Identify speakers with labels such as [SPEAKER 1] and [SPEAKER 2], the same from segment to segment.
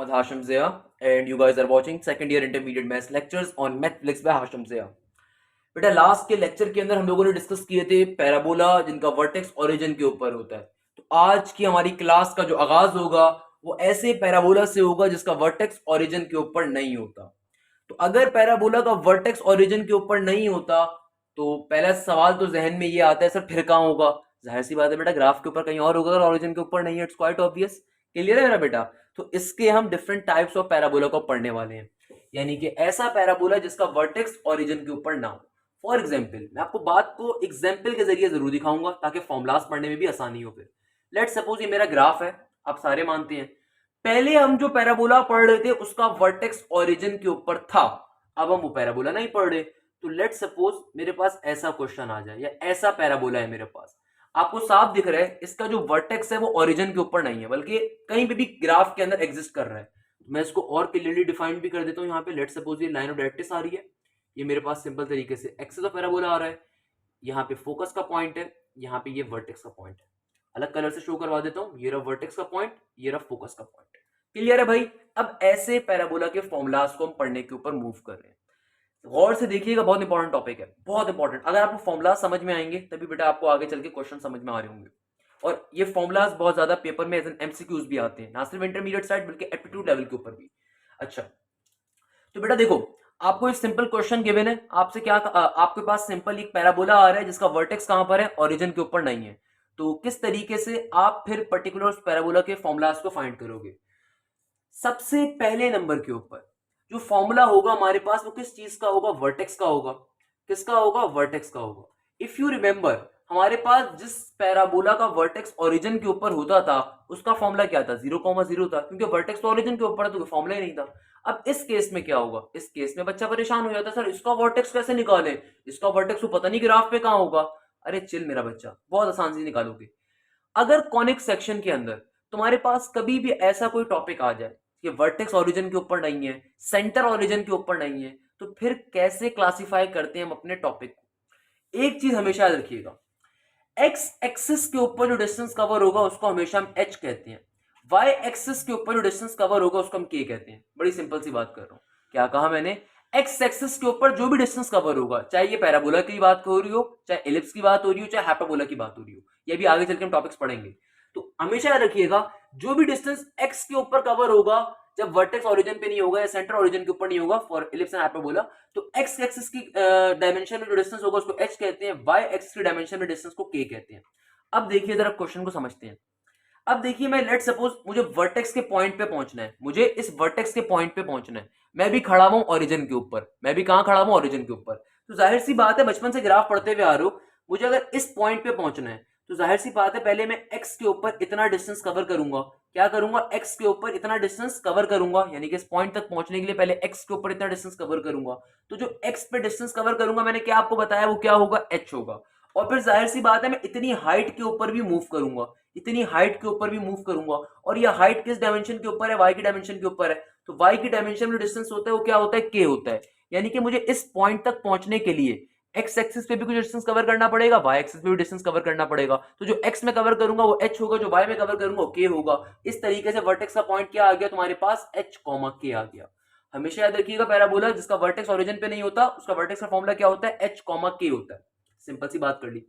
[SPEAKER 1] Mohammad Hashim Zia, and you guys are watching second year intermediate maths lectures on Mathflix by Hashim Zia. बेटा last के lecture के अंदर हम लोगों ने डिस्कस किए थे पैराबोला जिनका वर्टेक्स ओरिजिन के ऊपर होता है। तो आज की हमारी क्लास का जो आगाज होगा वो ऐसे पैराबोला से होगा जिसका वर्टेक्स ओरिजिन के ऊपर नहीं होता। तो अगर पैराबोला का वर्टेक्स ओरिजिन के ऊपर नहीं होता तो पहला सवाल तो जहन में ये आता है, सर फिर कहाँ होगा? जाहिर सी बात है बेटा, ग्राफ के ऊपर कहीं और होगा अगर ओरिजिन के ऊपर नहीं है। It's quite obvious. क्लियर है मेरा बेटा? तो इसके हम डिफरेंट टाइप्स ऑफ पैराबोला को पढ़ने वाले हैं, यानी कि ऐसा पैराबोला जिसका वर्टेक्स ओरिजिन के ऊपर ना हो। फॉर एग्जाम्पल, मैं आपको बात को एग्जाम्पल के जरिए जरूर दिखाऊंगा ताकि फॉर्मुलास पढ़ने में भी आसानी हो। फिर लेट सपोज ये मेरा ग्राफ है, आप सारे मानते हैं। पहले हम जो पैराबोला पढ़ रहे थे उसका वर्टेक्स ओरिजिन के ऊपर था, अब हम वो पैराबोला नहीं पढ़ रहे। तो लेट सपोज मेरे पास ऐसा क्वेश्चन आ जाए या ऐसा पैराबोला है मेरे पास, आपको साफ दिख रहा है इसका जो वर्टेक्स है वो ओरिजिन के ऊपर नहीं है बल्कि कहीं पे भी ग्राफ के अंदर एग्जिस्ट कर रहा है। मैं इसको और क्लियरली डिफाइन भी कर देता हूँ। यहाँ पे लेट सपोज ये लाइन ऑफ डायरेक्ट्रिक्स आ रही है, ये मेरे पास सिंपल तरीके से एक्सिस ऑफ पैराबोला आ रहा है, यहाँ पे फोकस का पॉइंट है, यहाँ पे ये वर्टेक्स का पॉइंट है। अलग कलर से शो करवा देता हूँ, ये रहा वर्टेक्स का पॉइंट, ये रहा फोकस का पॉइंट। क्लियर है भाई? अब ऐसे पैराबोला के फॉर्मुलास को हम पढ़ने के ऊपर मूव कर रहे हैं। गौर से देखिएगा, बहुत इंपॉर्टेंट टॉपिक है, बहुत इंपॉर्टेंट। अगर आपको फॉर्मुला समझ में आएंगे तभी बेटा आपको आगे चल के क्वेश्चन समझ में आ रहे होंगे। और ये फॉर्मुलाज बहुत ज्यादा पेपर में एज एन एमसीक्यूज भी आते हैं, ना सिर्फ इंटरमीडिएट साइड बल्कि एप्टीट्यूड लेवल के ऊपर भी। अच्छा, तो बेटा देखो, आपको एक सिंपल क्वेश्चन गिवन है, आपसे क्या आपके पास सिंपल एक पैराबोला आ रहा है जिसका वर्टेक्स कहां पर है? ओरिजिन के ऊपर नहीं है। तो किस तरीके से आप फिर पर्टिकुलर पैराबोला के फॉर्मुलाज को फाइंड करोगे? सबसे पहले नंबर के ऊपर जो फॉर्मूला होगा हमारे पास वो किस चीज का होगा? वर्टेक्स का होगा। किसका होगा? वर्टेक्स का होगा। इफ यू रिमेंबर, हमारे पास जिस पैराबोला का वर्टेक्स ओरिजिन के ऊपर होता था उसका फॉर्मूला क्या था? 0,0 था, क्योंकि वर्टेक्स तो ओरिजिन के ऊपर है तो फॉर्मूला ही नहीं था। अब इस केस में क्या होगा? इस केस में बच्चा परेशान हो जाता है, सर इसका वर्टेक्स कैसे निकालें? इसका वर्टेक्स तो पता नहीं ग्राफ पे कहां होगा। अरे चिल मेरा बच्चा, बहुत आसान से निकालोगे। अगर कॉनिक सेक्शन के अंदर तुम्हारे पास कभी भी ऐसा कोई टॉपिक आ जाए कि वर्टेक्स ओरिजिन के ऊपर नहीं है, सेंटर ओरिजिन के ऊपर नहीं है, तो फिर कैसे क्लासिफाई करते हैं हम अपने टॉपिक को? एक चीज हमेशा याद रखिएगा, एक्स एक्सिस के ऊपर जो डिस्टेंस कवर होगा उसको हमेशा हम एच कहते हैं, वाई एक्सिस के ऊपर जो डिस्टेंस कवर होगा उसको हम के कहते हैं। बड़ी सिंपल सी बात कर रहा हूं। क्या कहा मैंने? एक्स एक्सिस के ऊपर जो भी डिस्टेंस कवर होगा, चाहे ये पैराबोला की बात हो रही हो, चाहे एलिप्स की बात हो रही हो, चाहे हाइपरबोला की बात हो रही हो, ये भी आगे चल के हम टॉपिक्स पढ़ेंगे। तो हमेशा याद रखिएगा, जो भी डिस्टेंस एक्स के ऊपर कवर होगा जब वर्टेक्स ओरिजिन पे नहीं होगा या सेंटर ओरिजिन के ऊपर नहीं होगा फॉर एलिप्स एंड हाइपरबोला, तो एक्स एक्सिस की डायमेंशन में जो डिस्टेंस होगा उसको एच कहते हैं, वाई एक्सिस की डायमेंशन में डिस्टेंस को के कहते हैं। अब देखिए जरा क्वेश्चन को समझते हैं। अब देखिए, मैं लेट सपोज मुझे वर्टेक्स के पॉइंट पे पहुंचना है, मुझे इस वर्टेक्स के पॉइंट पे पहुंचना है। मैं भी खड़ा हूं ओरिजिन के ऊपर, मैं भी कहां खड़ा हूं? ओरिजिन के ऊपर। तो जाहिर सी बात है, बचपन से ग्राफ पढ़ते हुए आ रहे हो, मुझे अगर इस पॉइंट पे पहुंचना है तो जाहिर सी बात है पहले मैं एक्स के ऊपर इतना डिस्टेंस कवर करूंगा। क्या करूंगा? एक्स के ऊपर इतना डिस्टेंस कवर करूंगा, यानी कि इस पॉइंट तक पहुंचने के लिए पहले एक्स के ऊपर इतना डिस्टेंस कवर करूंगा। तो जो एक्स पे डिस्टेंस कवर करूंगा मैंने क्या आपको बताया, वो क्या होगा? एच होगा। और फिर जाहिर सी बात है मैं इतनी हाइट के ऊपर भी मूव करूंगा, इतनी हाइट के ऊपर भी मूव करूंगा। और ये हाइट किस डायमेंशन के ऊपर है? वाई की डायमेंशन के ऊपर है। तो वाई की डायमेंशन में डिस्टेंस होता है वो क्या होता है? के होता है। यानी कि मुझे इस पॉइंट तक पहुंचने के लिए एक्स एक्सिस पे भी कुछ डिस्टेंस कवर करना पड़ेगा, वाई एक्सिस पे भी डिस्टेंस कवर करना पड़ेगा। तो जो एक्स में कवर करूंगा वो एच होगा, जो वाई में कवर करूंगा वो के होगा। इस तरीके से वर्टेक्स का पॉइंट क्या आ गया तुम्हारे पास? एच कॉमा के आ गया। हमेशा याद रखिएगा, पैराबोला जिसका वर्टेक्स ओरिजिन पे नहीं होता उसका वर्टेक्स का फॉर्मूला क्या होता है? एच कॉमा के होता है। सिंपल सी बात कर ली,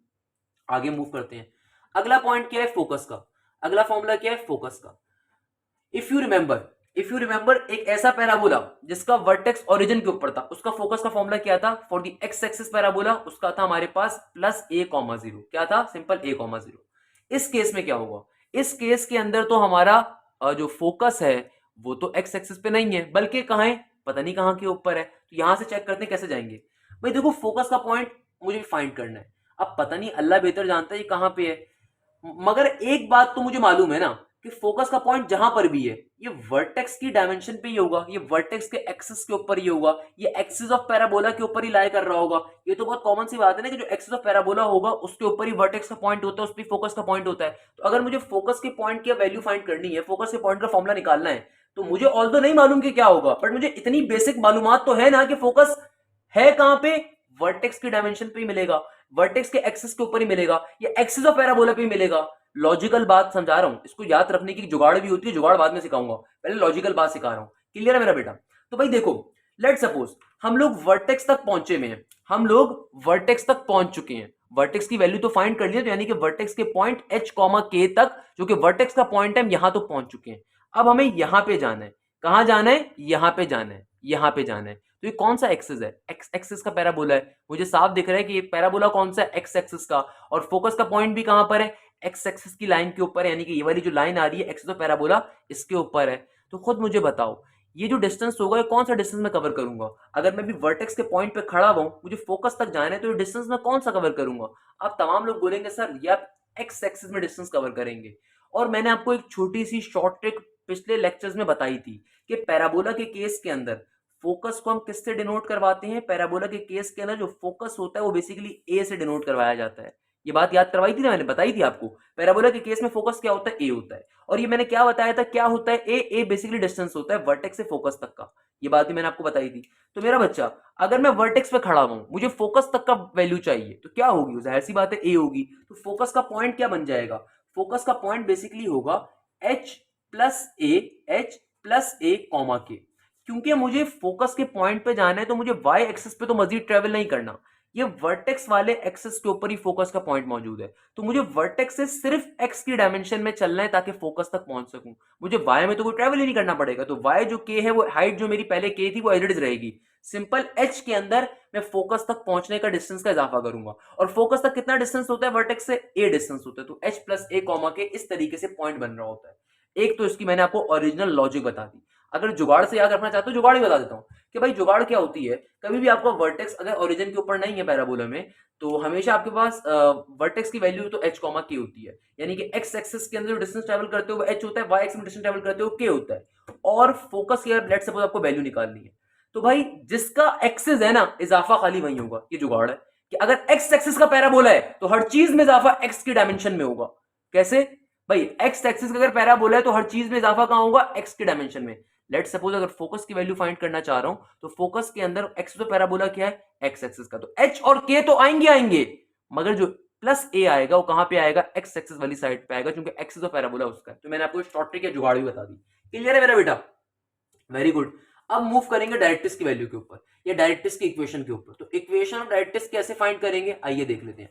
[SPEAKER 1] आगे मूव करते हैं। अगला पॉइंट क्या है? फोकस का। अगला फॉर्मूला क्या है? फोकस का। इफ यू रिमेंबर एक ऐसा पैराबोला जिसका वर्टेक्स ओरिजिन के ऊपर था, उसका फोकस का फॉर्मूला क्या था? For the x axis parabola उसका था हमारे पास प्लस ए कॉमा जीरो। क्या था? सिंपल ए कॉमा जीरो। इस केस में क्या होगा? इस केस के अंदर तो हमारा जो फोकस है वो तो एक्स एक्सिस पे नहीं है बल्कि कहां है? पता नहीं कहां के ऊपर है। तो यहां से चेक करते हैं कैसे जाएंगे। भाई देखो, फोकस का पॉइंट मुझे फाइंड करना है। अब पता नहीं, अल्लाह बेहतर जानता है ये कहां पे है, मगर एक बात तो मुझे मालूम है ना कि फोकस का पॉइंट जहां पर भी है ये वर्टेक्स की डायमेंशन पे ही होगा, ये वर्टेक्स के एक्सिस के ऊपर ही होगा, ये एक्सिस ऑफ पैराबोला के ऊपर ही लाई कर रहा होगा। ये तो बहुत कॉमन सी बात है ना कि जो एक्सिस ऑफ पैराबोला होगा उसके ऊपर ही वर्टेक्स का पॉइंट होता है, उस पर फोकस का पॉइंट होता है। तो अगर मुझे फोकस के पॉइंट की वैल्यू फाइंड करनी है, फोकस के पॉइंट का फॉर्मूला निकालना है, तो मुझे ऑल्दो नहीं मालूम कि क्या होगा, बट मुझे इतनी बेसिक मालूमात तो है ना कि फोकस है कहां पे? वर्टेक्स की डायमेंशन पे ही मिलेगा, वर्टेक्स के एक्सिस के ऊपर ही मिलेगा, ये एक्सिस ऑफ पैराबोला पे ही मिलेगा। लॉजिकल बात समझा रहा हूँ, इसको याद रखने की जुगाड़ भी होती है, जुगाड़ बाद में सिखाऊंगा, पहले लॉजिकल बात सिखा रहा हूँ। क्लियर है मेरा बेटा? तो भाई देखो, लेट सपोज हम लोग वर्टेक्स तक पहुंचे में हैं, हम लोग वर्टेक्स तक पहुंच चुके हैं, वर्टेक्स की वैल्यू तो फाइंड कर लिया, तो यानी कि वर्टेक्स के पॉइंट h k तक, जो कि वर्टेक्स का पॉइंट है, हम यहां तो पहुंच चुके हैं। अब हमें यहां पे जाना है, कहां जाना है? यहां पे जाना है, यहां पे जाना है। तो ये कौन सा एक्सिस है? एक्स एक्सिस का पैराबोला है, मुझे साफ दिख रहा है कि ये पैराबोला कौन सा है? एक्स एक्सिस का। और फोकस का पॉइंट भी कहां पर है? एक्स एक्सिस की लाइन के ऊपर है, यानी कि ये वाली जो लाइन आ रही है एक्सिस ऑफ पैराबोला, इसके ऊपर है। तो खुद मुझे बताओ, ये जो डिस्टेंस होगा ये कौन सा डिस्टेंस मैं कवर करूंगा? अगर मैं भी वर्टेक्स के पॉइंट पे खड़ा हूं, मुझे फोकस तक जाना है, तो ये डिस्टेंस मैं कौन सा कवर करूंगा? अब तमाम लोग बोलेंगे सर ये आप एक्स एक्सिस में डिस्टेंस कवर करेंगे। और मैंने आपको एक छोटी सी शॉर्ट ट्रिक पिछले लेक्चर्स में बताई थी कि पैराबोला के केस के अंदर फोकस को हम किससे डिनोट करवाते हैं? पैराबोला के केस के अंदर जो फोकस होता है वो बेसिकली ए से डिनोट करवाया जाता है। ये बात याद करवाई थी ना, मैंने बताई थी आपको। पैराबोला के केस में फोकस क्या होता है? ए होता है। और ये मैंने क्या बताया था, क्या होता है ए? ए बेसिकली डिस्टेंस होता है वर्टेक्स से फोकस तक का। ये बात भी मैंने आपको बताई थी। तो मेरा बच्चा, अगर मैं वर्टेक्स पे खड़ा हूं, मुझे फोकस तक का वैल्यू चाहिए, तो क्या होगी? जाहिर सी बात है ए होगी। तो फोकस का पॉइंट क्या बन जाएगा? फोकस का पॉइंट बेसिकली होगा एच प्लस ए, एच प्लस ए कॉमा के। क्योंकि मुझे फोकस के पॉइंट पे जाना है, तो मुझे वाई एक्सिस पे तो मजीद ट्रेवल नहीं करना, ये वर्टेक्स वाले एक्सिस के ऊपर ही फोकस का पॉइंट मौजूद है। तो मुझे वर्टेक्स से सिर्फ एक्स की डायमेंशन में चलना है ताकि फोकस तक पहुंच सकूं। मुझे वाई में तो कोई ट्रेवल ही नहीं करना पड़ेगा। तो वाई जो के है, वो हाइट जो मेरी पहले के थी वो एज रहेगी। सिंपल एच के अंदर मैं फोकस तक पहुंचने का डिस्टेंस का इजाफा करूंगा। और फोकस तक कितना डिस्टेंस होता है वर्टेक्स से? ए डिस्टेंस होता है। तो एच प्लस ए कॉमा के इस तरीके से पॉइंट बन रहा होता है। एक तो इसकी मैंने आपको ओरिजिनल लॉजिक बता दी। अगर जुगाड़ से याद रखना चाहते हो, जुगाड़ ही बता देता हूं कि भाई जुगाड़ क्या होती है। कभी भी आपका वर्टेक्स अगर ओरिजिन के ऊपर नहीं है पैराबोला में, तो हमेशा आपके पास वर्टेक्स की वैल्यू तो h कॉमा k होती है, यानी कि x एक्सिस के अंदर जो डिस्टेंस ट्रैवल करते हो वो h होता है, y एक्सिस में डिस्टेंस ट्रैवल करते हो k होता है। और फोकस की अगर लेट्स सपोज आपको वैल्यू निकालनी है, तो भाई जिसका एक्सिस है ना, इजाफा खाली वही होगा। ये जुगाड़ है कि अगर x एक्सिस का पैराबोला है तो हर चीज में इजाफा x की डायमेंशन में होगा। कैसे भाई? x एक्सिस का अगर पैराबोला है तो हर चीज में इजाफा कहां होगा? x की डायमेंशन में। लेट सपोज अगर फोकस की वैल्यू फाइंड करना चाह रहा हूं, तो फोकस के अंदर एक्स तो पैराबोला क्या है? एक्स एक्सिस का। तो एच और के तो आएंगे आएंगे, मगर जो प्लस ए आएगा वो कहां पे आएगा? एक्स एक्सिस वाली साइड पे आएगा, क्योंकि एक्सिस तो पैराबोला उसका है। तो मैंने आपको शॉर्ट ट्रिक या जुगाड़ भी बता दी। क्लियर है मेरा बेटा? Very good. अब मूव करेंगे डायरेक्ट्रिक्स की वैल्यू के ऊपर या डायरेक्ट्रिक्स की इक्वेशन के ऊपर। तो इक्वेशन ऑफ डायरेक्ट्रिक्स कैसे फाइंड करेंगे, आइए देख लेते हैं।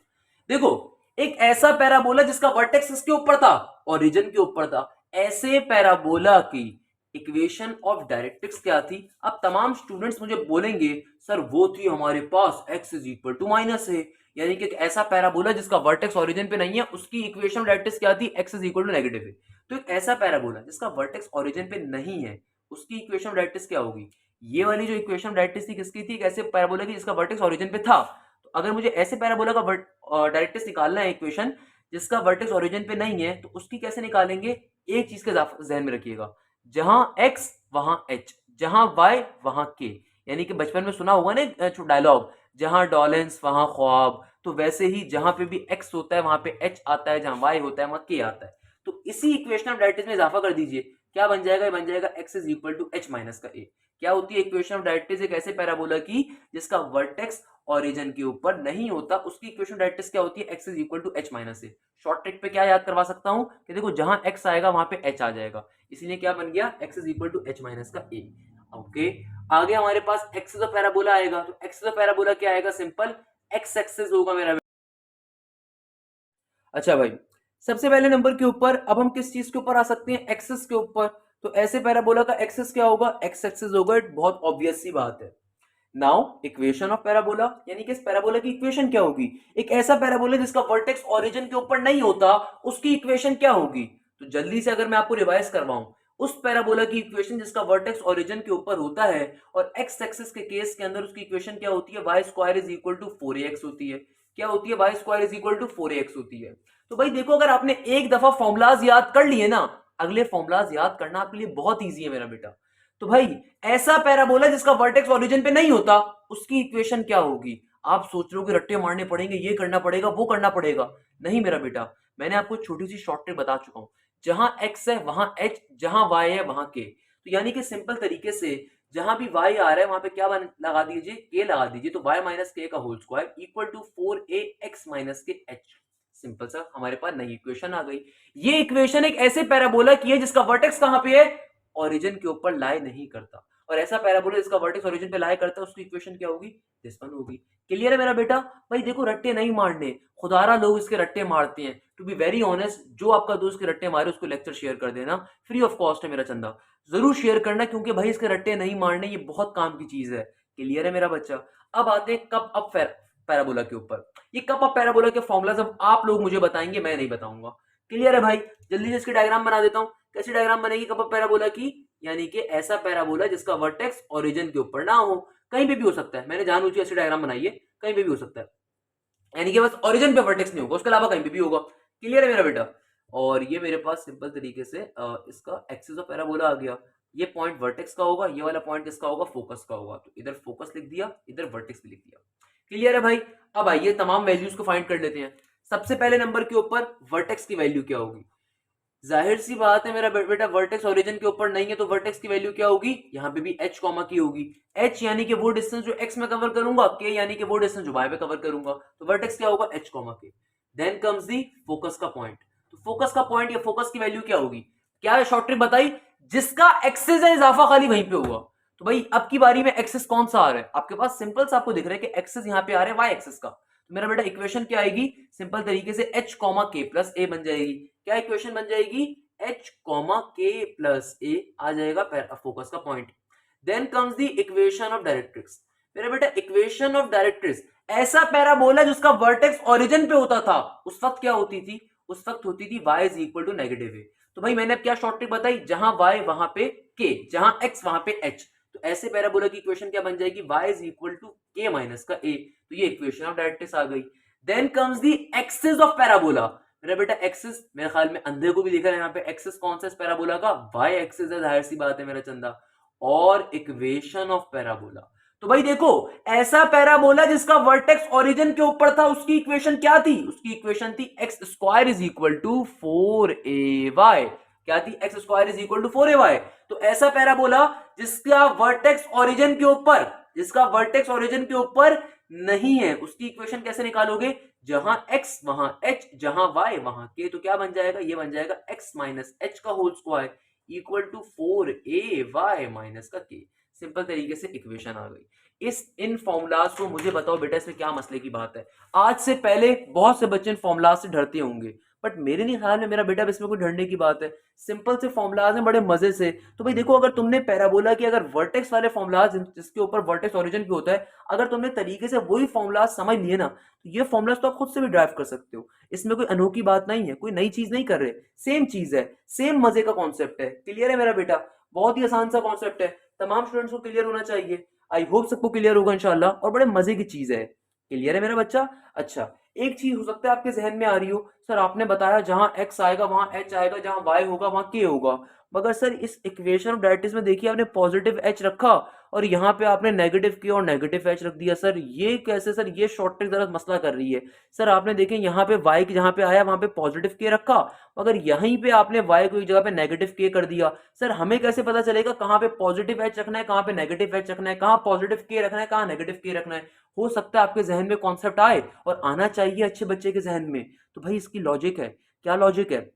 [SPEAKER 1] देखो, एक ऐसा पैराबोला जिसका वर्टेक्स इसके ऊपर था, ओरिजिन के ऊपर था, ऐसे पैराबोला की इक्वेशन ऑफ डायरेक्ट्रिक्स क्या थी? अब तमाम स्टूडेंट्स मुझे बोलेंगे सर वो थी हमारे पास x is equal to minus है, यानी कि एक ऐसा पैराबोला जिसका वर्टेक्स ओरिजिन पे नहीं है, उसकी इक्वेशन ऑफ डायरेक्ट्रिक्स क्या थी? x is equal to negative है। तो एक ऐसा पैराबोला जिसका वर्टेक्स ओरिजिन पे नहीं है, उसकी इक्वेशन ऑफ डायरेक्ट्रिक्स क्या होगी? ये वाली जो इक्वेशन ऑफ डायरेक्ट्रिक्स थी किसकी थी? एक ऐसे पैराबोला की जिसका वर्टेक्स ओरिजिन पे था। तो अगर मुझे ऐसे पैराबोला का डायरेक्ट्रिक्स निकालना है इक्वेशन जिसका वर्टेक्स ओरिजिन पे नहीं है, तो उसकी कैसे निकालेंगे? एक चीज के जहन में रखिएगा, जहां x वहां h, जहां y वहां k। यानी कि बचपन में सुना होगा ना डायलॉग, जहां डॉलेंस वहां ख्वाब। तो वैसे ही जहां पे भी x होता है वहां पे h आता है, जहां y होता है वहां k आता है। तो इसी इक्वेशन ऑफ डायरेक्ट्रिक्स में इजाफा कर दीजिए, क्या बन जाएगा? बन जाएगा x is equal to h minus का a। क्या होती है इक्वेशन ऑफ डायरेक्ट्रिक्स? एक ऐसे पैराबोला की जिसका वर्टेक्स ओरिजिन के ऊपर नहीं होता, उसकी इक्वेशन डायरेक्ट्रिक्स क्या होती है? x is equal to h minus a. Short trick पे क्या याद करवा सकता हूं कि देखो, जहां x आएगा वहां पे h आ जाएगा, इसीलिए क्या बन गया? x is equal to h minus का a। ओके, आगे हमारे पास x इज अ पैराबोला आएगा, तो x इज अ पैराबोला क्या आएगा? सिंपल x एक्सिस होगा मेरा। अच्छा भाई, सबसे पहले नंबर के ऊपर अब हम किस चीज के ऊपर आ सकते हैं? एक्सिस के ऊपर। तो ऐसे पैराबोला का एक्सिस क्या होगा? एक्स एक्सिस होगा। बहुत ऑब्वियस सी बात है। नाउ इक्वेशन ऑफ पैराबोला, यानी कि इस पैराबोला की इक्वेशन क्या होगी? एक ऐसा पैराबोला जिसका वर्टेक्स ओरिजिन के ऊपर नहीं होता, उसकी इक्वेशन क्या होगी? तो जल्दी से अगर मैं आपको रिवाइज करवाऊं, उस पैराबोला की इक्वेशन जिसका वर्टेक्स ओरिजिन के ऊपर होता है और एक्स एक्सिस के केस के अंदर उसकी इक्वेशन क्या होती है? Y square is equal to 4ax होती है। क्या होती है? Y square is equal to 4ax होती है। तो भाई देखो, अगर आपने एक दफा फॉर्मुलाज याद कर लिए ना, अगले फॉर्मुलाज याद करना आपके लिए बहुत ईजी है मेरा बेटा। तो भाई ऐसा पैराबोला जिसका वर्टेक्स ओरिजिन पे नहीं होता, उसकी इक्वेशन क्या होगी? आप सोच रहे हो कि रट्टे मारने पड़ेंगे, ये करना पड़ेगा, वो करना पड़ेगा। नहीं मेरा बेटा, मैंने आपको छोटी सी शॉर्ट ट्रिक बता चुका हूं। जहां x है वहां h, जहां y है वहां k। तो यानी कि सिंपल तरीके से जहां भी y आ रहा है वहां पे क्या लगा दीजिए? k लगा दीजिए। तो y माइनस के का whole square equal to 4ax minus के h। सिंपल सा हमारे पास नई इक्वेशन आ गई। ये इक्वेशन एक ऐसे पैराबोला की है जिसका वर्टेक्स कहां पे है, ओरिजिन के ऊपर लाई नहीं करता, और ऐसा पैराबोला जिसका वर्टेक्स ओरिजिन पे लाई करता है उसकी इक्वेशन क्या होगी, दिस वन होगी। क्लियर है मेरा बेटा? भाई देखो रट्टे नहीं मारने, खुदारा लोग इसके रट्टे मारते हैं। टू बी वेरी ऑनेस्ट, जो आपका दोस्त के रट्टे मारे उसको लेक्चर शेयर कर देना, फ्री ऑफ कॉस्ट है मेरा चंदा, जरूर शेयर करना, क्योंकि भाई इसके रट्टे नहीं मारने, ये बहुत काम की चीज है। क्लियर है मेरा बच्चा? अब आते हैं कप अप पैराबोला के ऊपर। ये कप अप पैराबोला के फॉर्मूलाज अब आप लोग मुझे बताएंगे, मैं नहीं बताऊंगा। क्लियर है भाई? जल्दी से इसकी डायग्राम बना देता हूं। कैसी डायग्राम बनेगी कप अप पैराबोला की? यानी कि ऐसा पैराबोला जिसका वर्टेक्स ओरिजिन के ऊपर ना हो, कहीं पे भी हो सकता है, मैंने जानबूझ के ऐसी डायग्राम बनाई है, कहीं पे भी हो सकता है, यानी कि बस ओरिजिन पे वर्टेक्स नहीं होगा, उसके अलावा कहीं पे भी होगा। क्लियर है मेरा बेटा? और ये मेरे पास सिंपल तरीके से इसका एक्सिस ऑफ पैराबोला आ गया। ये पॉइंट वर्टेक्स का होगा, ये वाला पॉइंट किसका होगा, फोकस का होगा। तो इधर फोकस लिख दिया, इधर वर्टेक्स भी लिख दिया। क्लियर है भाई? अब आइए तमाम वैल्यूज को फाइंड कर लेते हैं। सबसे पहले नंबर के ऊपर वर्टेक्स की वैल्यू क्या होगी? जाहिर सी बात है मेरा बेटा, वर्टेक्स ओरिजिन के ऊपर नहीं है तो वर्टेक्स की वैल्यू क्या होगी, यहाँ पे भी h कॉमा की होगी। h यानी कि वो डिस्टेंस जो x में कवर करूंगा, k यानी कि वो डिस्टेंस जो y पे कवर करूंगा, तो वर्टेक्स क्या होगा, h comma k। Then comes the focus का पॉइंट। तो फोकस का पॉइंट या फोकस की वैल्यू क्या होगी? क्या है शॉर्ट ट्रिक बताई, जिसका एक्सिस है इजाफा खाली वहीं पे होगा। तो भाई अब की बारी में एक्सिस कौन सा आ रहा है आपके पास, सिंपल सा आपको दिख रहा है कि एक्सिस यहाँ पे आ रहा है y एक्सिस का। तो मेरा बेटा इक्वेशन क्या आएगी, सिंपल तरीके से h comma k plus a बन जाएगी। क्या इक्वेशन बन जाएगी, h comma k plus a आ जाएगा फोकस का point. Then comes the equation of directrix. मेरा बेटा इक्वेशन ऑफ डायरेक्ट्रिक्स, ऐसा पैराबोला जिसका वर्टेक्स ओरिजिन पे होता था, उस वक्त क्या होती थी, उस वक्त होती थी y is equal to negative A. तो भाई मैंने अब क्या शॉर्ट ट्रिक बताई, जहां y वहां पे k, जहां x वहां पे h। तो ऐसे पैराबोला की इक्वेशन क्या बन जाएगी, y is equal to k minus का a। तो ये इक्वेशन ऑफ डायरेक्ट्रिक्स आ गई। Then comes the axis of parabola. मेरा बेटा एक्सिस मेरे ख्याल में अंधे को भी दिखा है यहाँ पे, एक्सिस कौन सा इस पैराबोला का, y एक्सिस है, जाहिर सी बात है मेरा चंदा। और इक्वेशन ऑफ पैराबोला, तो भाई देखो ऐसा पैराबोला जिसका वर्टेक्स ओरिजिन के ऊपर था, उसकी इक्वेशन क्या थी, उसकी इक्वेशन थी x square is equal to 4ay। क्या थी, x square is equal to 4ay। तो ऐसा पैराबोला जिसका वर्टेक्स ओरिजिन के ऊपर, जिसका वर्टेक्स ओरिजिन के ऊपर नहीं है, उसकी इक्वेशन कैसे निकालोगे, जहां x वहां h, जहां y वहां k। तो क्या बन जाएगा, ये बन जाएगा x माइनस h का whole square equal to 4ay minus का k। सिंपल तरीके से इक्वेशन आ गई। इस इन फॉर्मूलाज को मुझे बताओ बेटा, इसमें क्या मसले की बात है। आज से पहले बहुत से बच्चे इन फॉर्मूलाज से डरते होंगे, बट मेरे नहीं ख्याल में मेरा बेटा इसमें कोई डरने की बात है। सिंपल से फॉर्मूलाज हैं, बड़े मजे से। तो भाई देखो, अगर तुमने पैराबोला की अगर वर्टेक्स वाले फॉर्मूलाज जिसके ऊपर वर्टेक्स ओरिजिन पे होता है, अगर तुमने तरीके से वही फॉर्मूलाज समझ लिए ना, तो ये फॉर्मूलाज तो आप खुद से भी ड्राइव कर सकते हो। इसमें कोई अनोखी बात नहीं है, कोई नई चीज नहीं कर रहे, सेम चीज है, सेम मजे का कॉन्सेप्ट है। क्लियर है मेरा बेटा? बहुत ही आसान सा कॉन्सेप्ट है, तमाम स्टूडेंट्स को क्लियर होना चाहिए। आई होप सबको क्लियर होगा इंशाल्लाह, और बड़े मजे की चीज है। क्लियर है मेरा बच्चा? अच्छा, एक चीज हो सकता है आपके जहन में आ रही हो, सर आपने बताया जहां x आएगा वहां h आएगा, जहां y होगा वहां k होगा, मगर सर इस इक्वेशन ऑफ डायरेक्ट्रिक्स में देखिए आपने पॉजिटिव h रखा और यहाँ पे आपने नेगेटिव k और नेगेटिव h रख दिया। सर ये कैसे, सर ये शॉर्ट ट्रिक जरा मसला कर रही है। सर आपने देखें यहाँ पे y जहाँ पे आया वहां पे पॉजिटिव k रखा, मगर यहीं पे आपने y को एक जगह पे नेगेटिव k कर दिया। सर हमें कैसे पता चलेगा कहाँ पे पॉजिटिव h रखना है, कहाँ पे नेगेटिव h रखना है, कहाँ पॉजिटिव k रखना है, कहाँ नेगेटिव k रखना है। हो सकता है आपके जहन में कॉन्सेप्ट आए, और आना चाहिए अच्छे बच्चे के जहन में। तो भाई इसकी लॉजिक है, क्या लॉजिक है,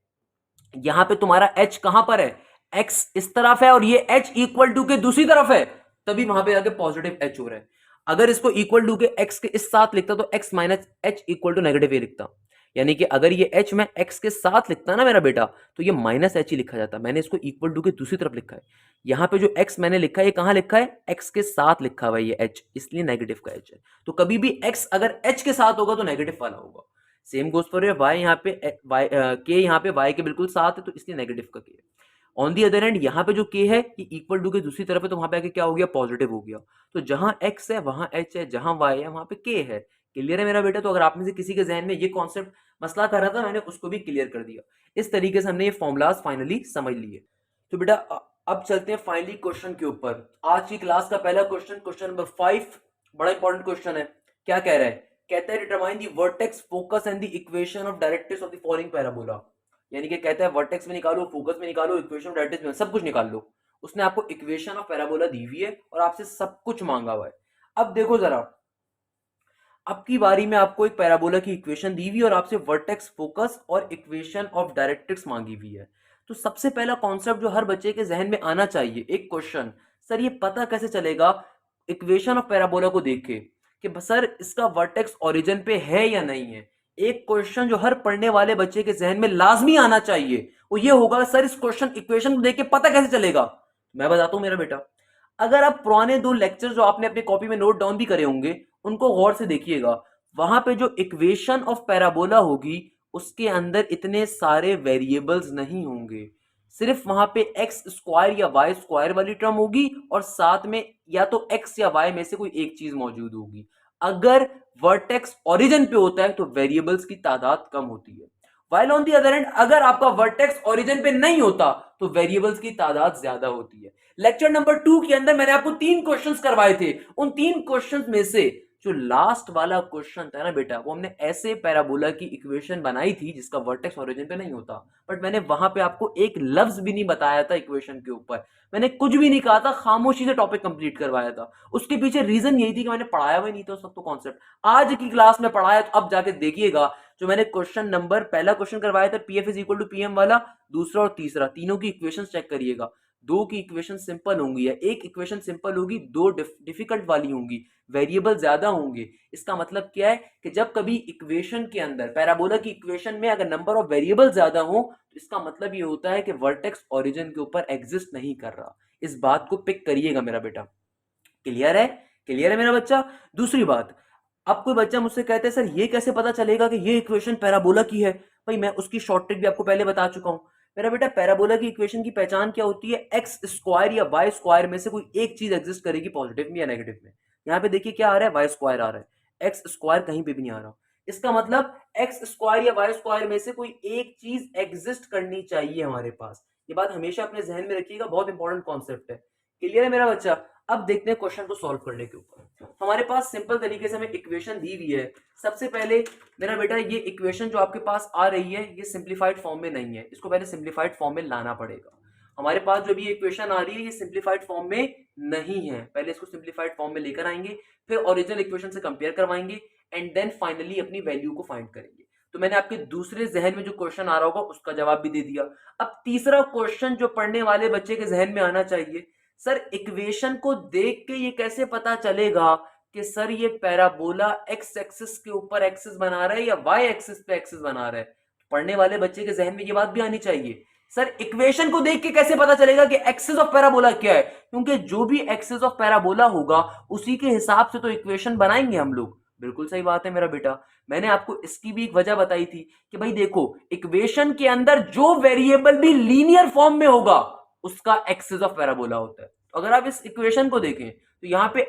[SPEAKER 1] यहां पे तुम्हारा h कहां पर है, x इस तरफ है और ये h इक्वल टू के दूसरी तरफ है, तभी वहां पे आके पॉजिटिव h हो रहा है। अगर इसको इक्वल टू के x के इस साथ लिखता तो x minus h equal to negative A लिखता, यानी कि अगर ये h मैं x के साथ लिखता ना मेरा बेटा, तो ये माइनस h ही लिखा जाता। मैंने इसको इक्वल टू के दूसरी तरफ लिखा है। यहाँ पे जो x मैंने लिखा है ये कहां लिखा है, x के साथ लिखा हुआ है ये h, इसलिए नेगेटिव का h है। तो कभी भी x अगर h के साथ होगा तो नेगेटिव वाला होगा। सेम गोज फॉर y, यहाँ पे k यहाँ पे y के बिल्कुल साथ है, तो इसलिए नेगेटिव का k है। ऑन दी अदर एंड यहाँ पे जो k है ये इक्वल टू के दूसरी तरफ है, तो वहां पे आके क्या हो गया, पॉजिटिव हो गया। तो जहां x है वहां h है, जहां y है वहां पे k है। क्लियर है मेरा बेटा? तो अगर आप में से किसी के जहन में ये कॉन्सेप्ट मसला कर रहा था, मैंने उसको भी क्लियर कर दिया। इस तरीके से हमने ये फॉर्मुलाज फाइनली समझ लिए। तो बेटा अब चलते हैं फाइनली क्वेश्चन के ऊपर। आज की क्लास का पहला क्वेश्चन, क्वेश्चन नंबर 5, बड़ा इंपॉर्टेंट क्वेश्चन है। क्या कह रहा है, कहता है determine the vertex focus and the equation of directrix of the following parabola. यानी कि कहता है वर्टेक्स में निकालो, फोकस में निकालो, इक्वेशन ऑफ डायरेक्ट्रिक्स में, सब कुछ निकाल लो। उसने आपको इक्वेशन ऑफ पैराबोला दी हुई है और आपसे सब कुछ मांगा हुआ है। अब देखो जरा, अब की बारी में आपको एक पैराबोला की इक्वेशन दी हुई और आपसे वर्टेक्स फोकस और इक्वेशन ऑफ डायरेक्ट्रिक्स मांगी हुई है। तो सबसे पहला कॉन्सेप्ट जो हर बच्चे के जहन में आना चाहिए, एक क्वेश्चन, सर ये पता कैसे चलेगा इक्वेशन ऑफ पैराबोला को देख के कि सर इसका वर्टेक्स ओरिजिन पे है या नहीं है। एक क्वेश्चन जो हर पढ़ने वाले बच्चे के जहन में लाजमी आना चाहिए वो ये होगा, सर इस क्वेश्चन इक्वेशन को देख के पता कैसे चलेगा। मैं बताता हूं मेरा बेटा, अगर आप पुराने 2 लेक्चर जो आपने अपनी कॉपी में नोट डाउन भी करे होंगे उनको गौर से देखिएगा, वहां पे जो इक्वेशन ऑफ पैराबोला होगी उसके अंदर इतने सारे वेरिएबल्स नहीं होंगे, सिर्फ वहां पे एक्स स्क्वायर या वाई स्क्वायर वाली टर्म होगी और साथ में या तो एक्स या वाई में से कोई एक चीज मौजूद होगी। अगर वर्टेक्स ओरिजिन पे होता है तो वेरिएबल्स की तादाद कम होती है, while on the other and अगर आपका वर्टेक्स ओरिजिन पे नहीं होता तो वेरिएबल्स की तादाद ज्यादा होती है। लेक्चर नंबर 2 के अंदर मैंने आपको 3 क्वेश्चंस करवाए थे, उन 3 क्वेश्चंस में से जो लास्ट वाला क्वेश्चन था ना बेटा, वो हमने ऐसे पैराबोला की इक्वेशन बनाई थी जिसका वर्टेक्स ओरिजिन पे नहीं होता, बट मैंने वहां पे आपको एक लफ्ज भी नहीं बताया था इक्वेशन के ऊपर, मैंने कुछ भी नहीं कहा था, खामोशी से टॉपिक कंप्लीट करवाया था। उसके पीछे रीजन यही थी कि मैंने पढ़ाया हुआ नहीं था सब तो कॉन्सेप्ट, आज की क्लास में पढ़ाया, तो अब जाके देखिएगा जो मैंने क्वेश्चन नंबर पहला क्वेश्चन करवाया था PF is equal to PM वाला, दूसरा और तीसरा, तीनों की इक्वेशन चेक करिएगा। 2 की इक्वेशन सिंपल होंगी या एक इक्वेशन सिंपल होगी, 2 डिफिकल्ट वाली होंगी, वेरिएबल ज्यादा होंगे। इसका मतलब क्या है कि जब कभी इक्वेशन के अंदर पैराबोला की इक्वेशन में अगर नंबर ऑफ वेरिएबल ज्यादा हो तो इसका मतलब ये होता है कि वर्टेक्स ओरिजिन के ऊपर एग्जिस्ट नहीं कर रहा। इस बात को पिक करिएगा मेरा बेटा, क्लियर है? क्लियर है मेरा बच्चा? दूसरी बात, अब कोई बच्चा मुझसे कहते हैं सर ये कैसे पता चलेगा कि ये इक्वेशन पैराबोला की है? भाई मैं उसकी शॉर्ट ट्रिक भी आपको पहले बता चुका हूं मेरा बेटा। पैराबोला की इक्वेशन की पहचान क्या होती है? एक्स स्क्वायर या वाई स्क्वायर में से कोई एक चीज एग्जिस्ट करेगी पॉजिटिव में या नेगेटिव में। यहाँ पे देखिए क्या आ रहा है, वाई स्क्वायर आ रहा है, एक्स स्क्वायर कहीं पे भी नहीं आ रहा। इसका मतलब एक्स स्क्वायर या वाई स्क्वायर में से कोई एक चीज एग्जिस्ट करनी चाहिए हमारे पास। ये बात हमेशा अपने जहन में रखिएगा, बहुत इंपॉर्टेंट कॉन्सेप्ट है। क्लियर है मेरा बच्चा? अब देखते हैं क्वेश्चन को सॉल्व करने के ऊपर। हमारे पास सिंपल तरीके से हमें इक्वेशन दी हुई है। सबसे पहले मेरा बेटा ये इक्वेशन जो आपके पास आ रही है ये सिंप्लीफाइड फॉर्म में नहीं है, इसको पहले सिंप्लीफाइड फॉर्म में लाना पड़ेगा। हमारे पास जो भी इक्वेशन आ रही है ये सिंप्लीफाइड फॉर्म में नहीं है, पहले इसको सिंप्लीफाइड फॉर्म में लेकर आएंगे, फिर ओरिजिनल इक्वेशन से कंपेयर करवाएंगे एंड देन फाइनली अपनी वैल्यू को फाइंड करेंगे। तो मैंने आपके दूसरे जहन में जो क्वेश्चन आ रहा होगा उसका जवाब भी दे दिया। अब तीसरा क्वेश्चन जो पढ़ने वाले बच्चे के जहन में आना चाहिए, सर इक्वेशन को देख के ये कैसे पता चलेगा कि सर ये पैराबोला एक्स एक्सिस के ऊपर एक्सिस बना रहा है या वाई एक्सिस पे एक्सिस बना रहा है? पढ़ने वाले बच्चे के जहन में ये बात भी आनी चाहिए, सर इक्वेशन को देख के कैसे पता चलेगा कि एक्सिस ऑफ पैराबोला क्या है? क्योंकि जो भी एक्सिस ऑफ पैराबोला होगा उसी के हिसाब से तो इक्वेशन बनाएंगे हम लोग। बिल्कुल सही बात है मेरा बेटा, मैंने आपको इसकी भी एक वजह बताई थी कि भाई देखो इक्वेशन के अंदर जो वेरिएबल भी लीनियर फॉर्म में होगा उसका एक्सिस ऑफ पैराबोला होता है। तो अगर आप इस इक्वेशन को देखें तो यहाँ पे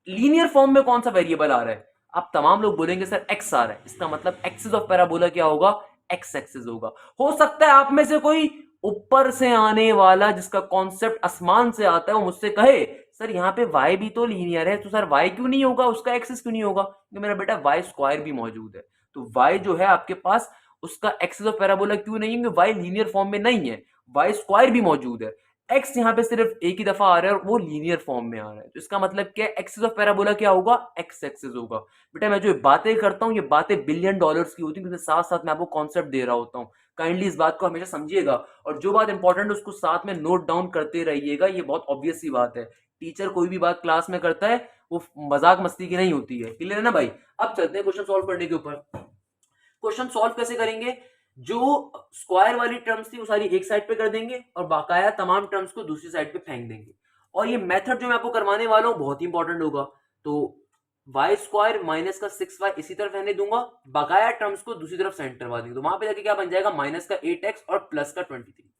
[SPEAKER 1] लीनियर फॉर्म में कौन सा वेरिएबल आ रहा है? आप तमाम लोग बोलेंगे सर एक्स आ रहा है, इसका मतलब एक्सिस ऑफ पैराबोला क्या होगा? एक्स एक्सिस होगा। हो सकता है आप में से कोई ऊपर से आने वाला जिसका कॉन्सेप्ट आसमान से आता है वो मुझसे कहे सर यहाँ पे y भी तो लीनियर है, तो सर y क्यों नहीं होगा, उसका एक्सिस क्यों नहीं होगा? तो मेरा बेटा y स्क्वायर भी मौजूद है, तो y जो है आपके पास उसका एक्सिस ऑफ पैराबोला क्यों नहीं है? y लीनियर फॉर्म में नहीं है, y स्क्वायर भी मौजूद है, x यहाँ पे सिर्फ एक ही दफा आ रहा है और वो लीनियर फॉर्म में आ रहा है, तो इसका मतलब क्या है? एक्सिस ऑफ पैराबोला क्या होगा? x एक्सिस होगा। बेटा मैं जो बातें करता हूँ ये बातें बिलियन डॉलर्स की होती है, क्योंकि साथ साथ मैं आपको कॉन्सेप्ट दे रहा होता हूँ। काइंडली इस बात को हमेशा समझिएगा और जो बात इंपॉर्टेंट है उसको साथ में नोट डाउन करते रहिएगा, ये बहुत ऑब्वियस सी बात है। टीचर कोई भी बात क्लास में करता है वो मजाक मस्ती की नहीं होती है, क्लियर है ना भाई? अब चलते हैं क्वेश्चन सॉल्व करने के ऊपर। क्वेश्चन सॉल्व कैसे करेंगे? जो स्क्वायर वाली टर्म्स थी वो सारी एक साइड पे कर देंगे और बाकाया तमाम टर्म्स को दूसरी साइड पे फेंक देंगे। और ये मेथड जो मैं आपको करवाने वाला हूं बहुत ही इंपॉर्टेंट होगा। तो वाई स्क्वायर माइनस का 6y इसी तरफ रहने दूंगा, बकाया टर्म्स को दूसरी तरफ सेंड करवा देंगे, तो वहां पे जाके क्या बन जाएगा? माइनस का 8x और प्लस का 23।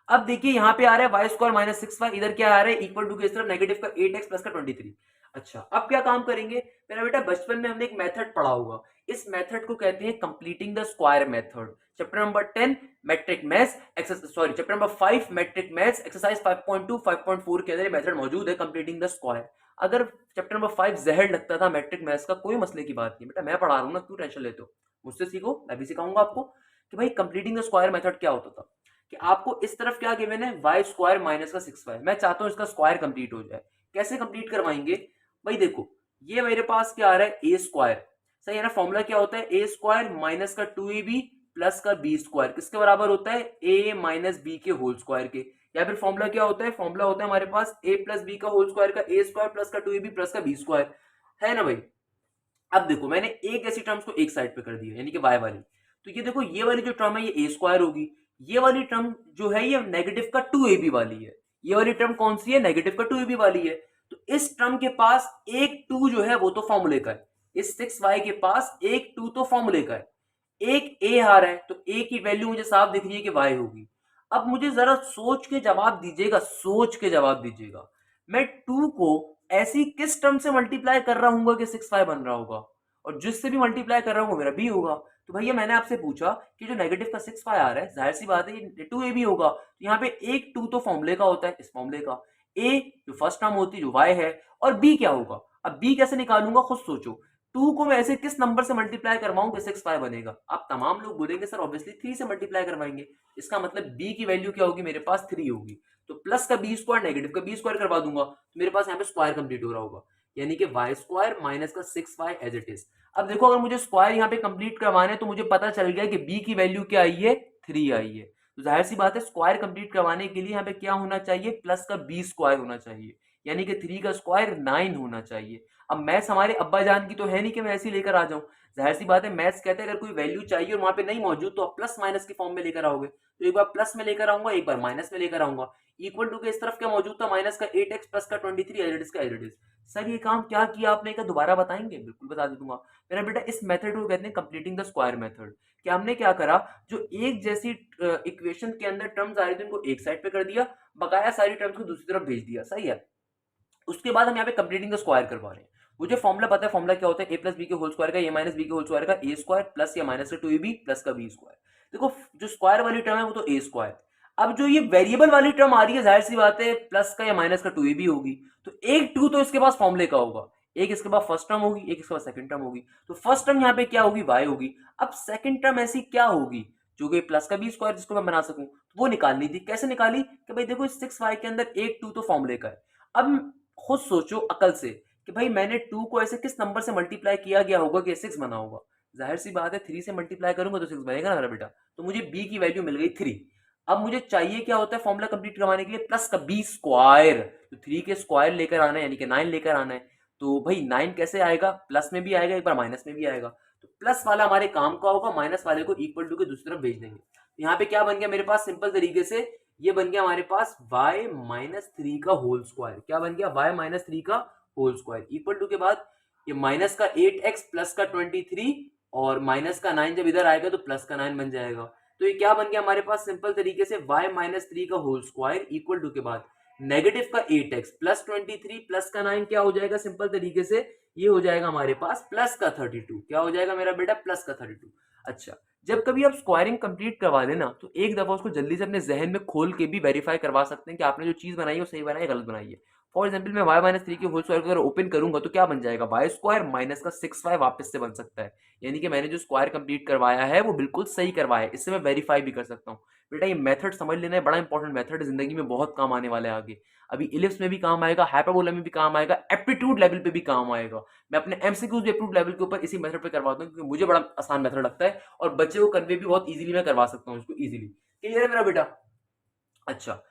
[SPEAKER 1] अब देखिए यहाँ पे आ रहा है वाई स्क्वायर माइनस 6y, इधर क्या आ रहा है? इक्वल टू के इस तरफ नेगेटिव का 8x प्लस का 23। अच्छा अब क्या काम करेंगे मेरा बेटा? बचपन में हमने एक मेथड पढ़ा होगा, इस मेथड को कहते हैं completing the square method. Chapter number 10 matric maths sorry chapter number 5 matric maths exercise 5.2 5.4 के अंदर ये मेथड मौजूद है, कंप्लीटिंग द स्क्वायर। अगर चैप्टर नंबर 5 जहर लगता था मैट्रिक मैथ्स का, कोई मसले की बात नहीं बेटा, मैं पढ़ा रहा हूं ना, क्यों टेंशन लेते हो? मुझसे सीखो, मैं भी सिखाऊंगा आपको कि भाई कंप्लीटिंग द स्क्वायर मेथड क्या होता था। कि आपको इस तरफ क्या गिवन है? वाई स्क्वायर माइनस का 6y, मैं चाहता हूं इसका स्क्वायर कंप्लीट हो जाए। कैसे कंप्लीट करवाएंगे? भाई देखो ये मेरे पास क्या आ रहा है? ए स्क्वायर, सही है ना। फॉर्मूला क्या होता है, ए स्क्वायर माइनस का 2ab प्लस का बी स्क्वायर किसके बराबर होता है, ए माइनस बी के होल स्क्वायर के। या फिर फॉर्मूला क्या होता है, फॉर्मूला होता है हमारे पास ए प्लस बी का होल स्क्वायर का ए स्क्वायर प्लस का 2ab प्लस का बी स्क्वायर, है ना भाई। अब देखो मैंने एक ऐसी टर्म्स को एक साइड पे कर दिया यानी कि y वाली, तो ये देखो ये वाली जो टर्म है ये a स्क्वायर होगी, ये वाली टर्म जो है ये नेगेटिव का 2ab वाली है, ये वाली टर्म कौन सी है, नेगेटिव का 2ab वाली है। तो इस टर्म के पास एक 2 जो है वो तो फॉर्मूले का है, इस 6y के पास एक 2 तो फॉर्मूले का है, एक a आ रहा है, तो a की वैल्यू मुझे साफ दिख रही है कि y होगी। अब मुझे जरा सोच के जवाब दीजिएगा, सोच के जवाब दीजिएगा, मैं 2 को ऐसी किस टर्म से मल्टीप्लाई कर रहा हूँ कि 6y बन रहा होगा, और जिससे भी मल्टीप्लाई कर रहा हूँ मेरा b होगा। तो भैया मैंने आपसे पूछा कि जो नेगेटिव का 6y आ रहा है, जाहिर सी बात है ये 2ab होगा, तो यहाँ पे एक 2 तो फॉर्मूले का होता है, इस फॉर्मूले का a जो फर्स्ट टर्म होती है जो y है, और b क्या होगा। अब b कैसे निकालूंगा खुद सोचो, 2 को मैं ऐसे किस नंबर से मल्टीप्लाई करवाऊं कि 6y बनेगा। अब तमाम लोग बोलेंगे सर ऑब्वियसली 3 से मल्टीप्लाई करवाएंगे, इसका मतलब b की वैल्यू क्या होगी, मेरे पास 3 होगी, तो प्लस का बी स्क्वायर नेगेटिव का बी स्क्वायर करवा दूंगा, तो मेरे पास यहाँ पे स्क्वायर कंप्लीट हो रहा होगा, यानी कि वाई स्क्वायर माइनस का 6y एज इट इज। अब देखो अगर मुझे स्क्वायर यहाँ पे कंप्लीट करवाने तो मुझे पता चल गया कि b की वैल्यू क्या आई है, 3 आई है, तो जाहिर सी बात है स्क्वायर कंप्लीट करवाने के लिए यहाँ पे क्या होना चाहिए, प्लस का बी स्क्वायर होना चाहिए, यानी कि 3 का स्क्वायर 9 होना चाहिए। अब मैथ्स हमारे अब्बा जान की तो है नहीं कि मैं ऐसे ही लेकर आ जाऊं, जाहिर सी बात है मैथ्स कहते हैं अगर कोई वैल्यू चाहिए और वहां पे नहीं मौजूद तो आप प्लस माइनस के फॉर्म में लेकर आओगे, तो एक बार प्लस में लेकर आऊंगा एक बार माइनस में लेकर आऊंगा। इक्वल टू के इस तरफ क्या मौजूद था, माइनस का 8x प्लस का 23 एज का एज। सर ये काम क्या किया आपने, क्या दोबारा बताएंगे, बिल्कुल बता दूंगा मेरा बेटा। इस मेथड को कहते हैं कंप्लीटिंग द स्क्वायर मेथड। कि हमने क्या करा, जो एक जैसी इक्वेशन के अंदर टर्म्स आ रही थी उनको एक साइड पे कर दिया, बकाया सारी टर्म्स को दूसरी तरफ भेज दिया, सही है। उसके बाद हम यहाँ पे कंप्लीटिंग द स्क्वायर करवा रहे हैं। मुझे फॉर्मुला पता है, फॉर्मुला क्या होता है, ए प्लस बी के होल स्क्वायर का ए माइनस बी के होल स्क्वायर का ए स्क्वायर प्लस या माइनस का 2ab प्लस का बी स्क्वायर। देखो जो स्क्वायर वाली टर्म है वो तो ए स्क्वायर, अब जो ये वेरिएबल वाली टर्म आ रही है जाहिर सी बात है प्लस का या माइनस का 2ab होगी, तो एक 2 तो इसके पास फॉर्मुले का होगा, एक इसके बाद फर्स्ट टर्म होगी एक इसके बाद सेकंड टर्म होगी, तो फर्स्ट टर्म यहाँ पे क्या होगी, y होगी। अब सेकंड टर्म ऐसी क्या होगी जो कि प्लस का बी स्क्वायर जिसको मैं बना सकूं, तो वो निकालनी थी। कैसे निकाली कि भाई देखो इस 6y के अंदर एक 2 तो फॉर्मुले का है। अब खुद सोचो अकल से कि भाई मैंने 2 को ऐसे किस नंबर से मल्टीप्लाई किया गया होगा कि 6 बना होगा, जाहिर सी बात है 3 से मल्टीप्लाई करूंगा तो 6 बनेगा ना मेरा बेटा, तो मुझे b की वैल्यू मिल गई 3। अब मुझे चाहिए क्या होता है फॉर्मूला कंप्लीट करवाने के लिए, प्लस का बी स्क्वायर, तो 3 के स्क्वायर लेकर आना है यानी कि 9 लेकर आना है। तो भाई 9 कैसे आएगा, प्लस में भी आएगा एक बार माइनस में भी आएगा, तो प्लस वाला हमारे काम का होगा, माइनस वाले को इक्वल टू के दूसरी तरफ भेज देंगे। यहाँ पे क्या बन गया मेरे पास, सिंपल तरीके से ये बन गया हमारे पास y माइनस 3 का होल स्क्वायर। क्या बन गया, y माइनस 3 का होल स्क्वायर इक्वल टू के बाद ये माइनस का 8x प्लस का 23 और माइनस का 9 जब इधर आएगा तो प्लस का 9 बन जाएगा। तो ये क्या बन गया हमारे पास, सिंपल तरीके से y माइनस 3 का होल स्क्वायर इक्वल टू के बाद नेगेटिव का 8x प्लस 23 प्लस का 9 क्या हो जाएगा, सिंपल तरीके से ये हो जाएगा हमारे पास प्लस का 32। क्या हो जाएगा मेरा बेटा, प्लस का 32। अच्छा, जब कभी आप स्क्वायरिंग कंप्लीट करवा लेना तो एक दफा उसको जल्दी से अपने जहन में खोल के भी वेरीफाई करवा सकते हैं कि आपने जो चीज बनाई है वो सही बनाई है गलत बनाई है। फॉर एग्जाम्पल मैं y माइनस 3 के होल स्क्वायर को अगर ओपन करूंगा तो क्या बन जाएगा, y स्क्वायर माइनस का 6y वापस से बन सकता है, यानी कि मैंने जो स्क्वायर कंप्लीट करवाया है वो बिल्कुल सही करवाया है, इससे मैं वेरीफाई भी कर सकता हूँ। बेटा ये मेथड समझ लेना है, बड़ा इंपॉर्टेंट मेथड है, जिंदगी में बहुत काम आने वाला है आगे। अभी इलिप्स में भी काम आएगा, हाइपरबोला में भी काम आएगा, एप्टीट्यूड लेवल पे भी काम आएगा। मैं अपने एमसीक्यूज एप्टीट्यूड लेवल के ऊपर इसी मेथड पे करवाता हूँ क्योंकि मुझे बड़ा आसान मेथड लगता है और बच्चे को कन्वे भी बहुत इजीली मैं करवा सकता हूँ इसको इजीली। क्लियर है मेरा बेटा। अच्छा,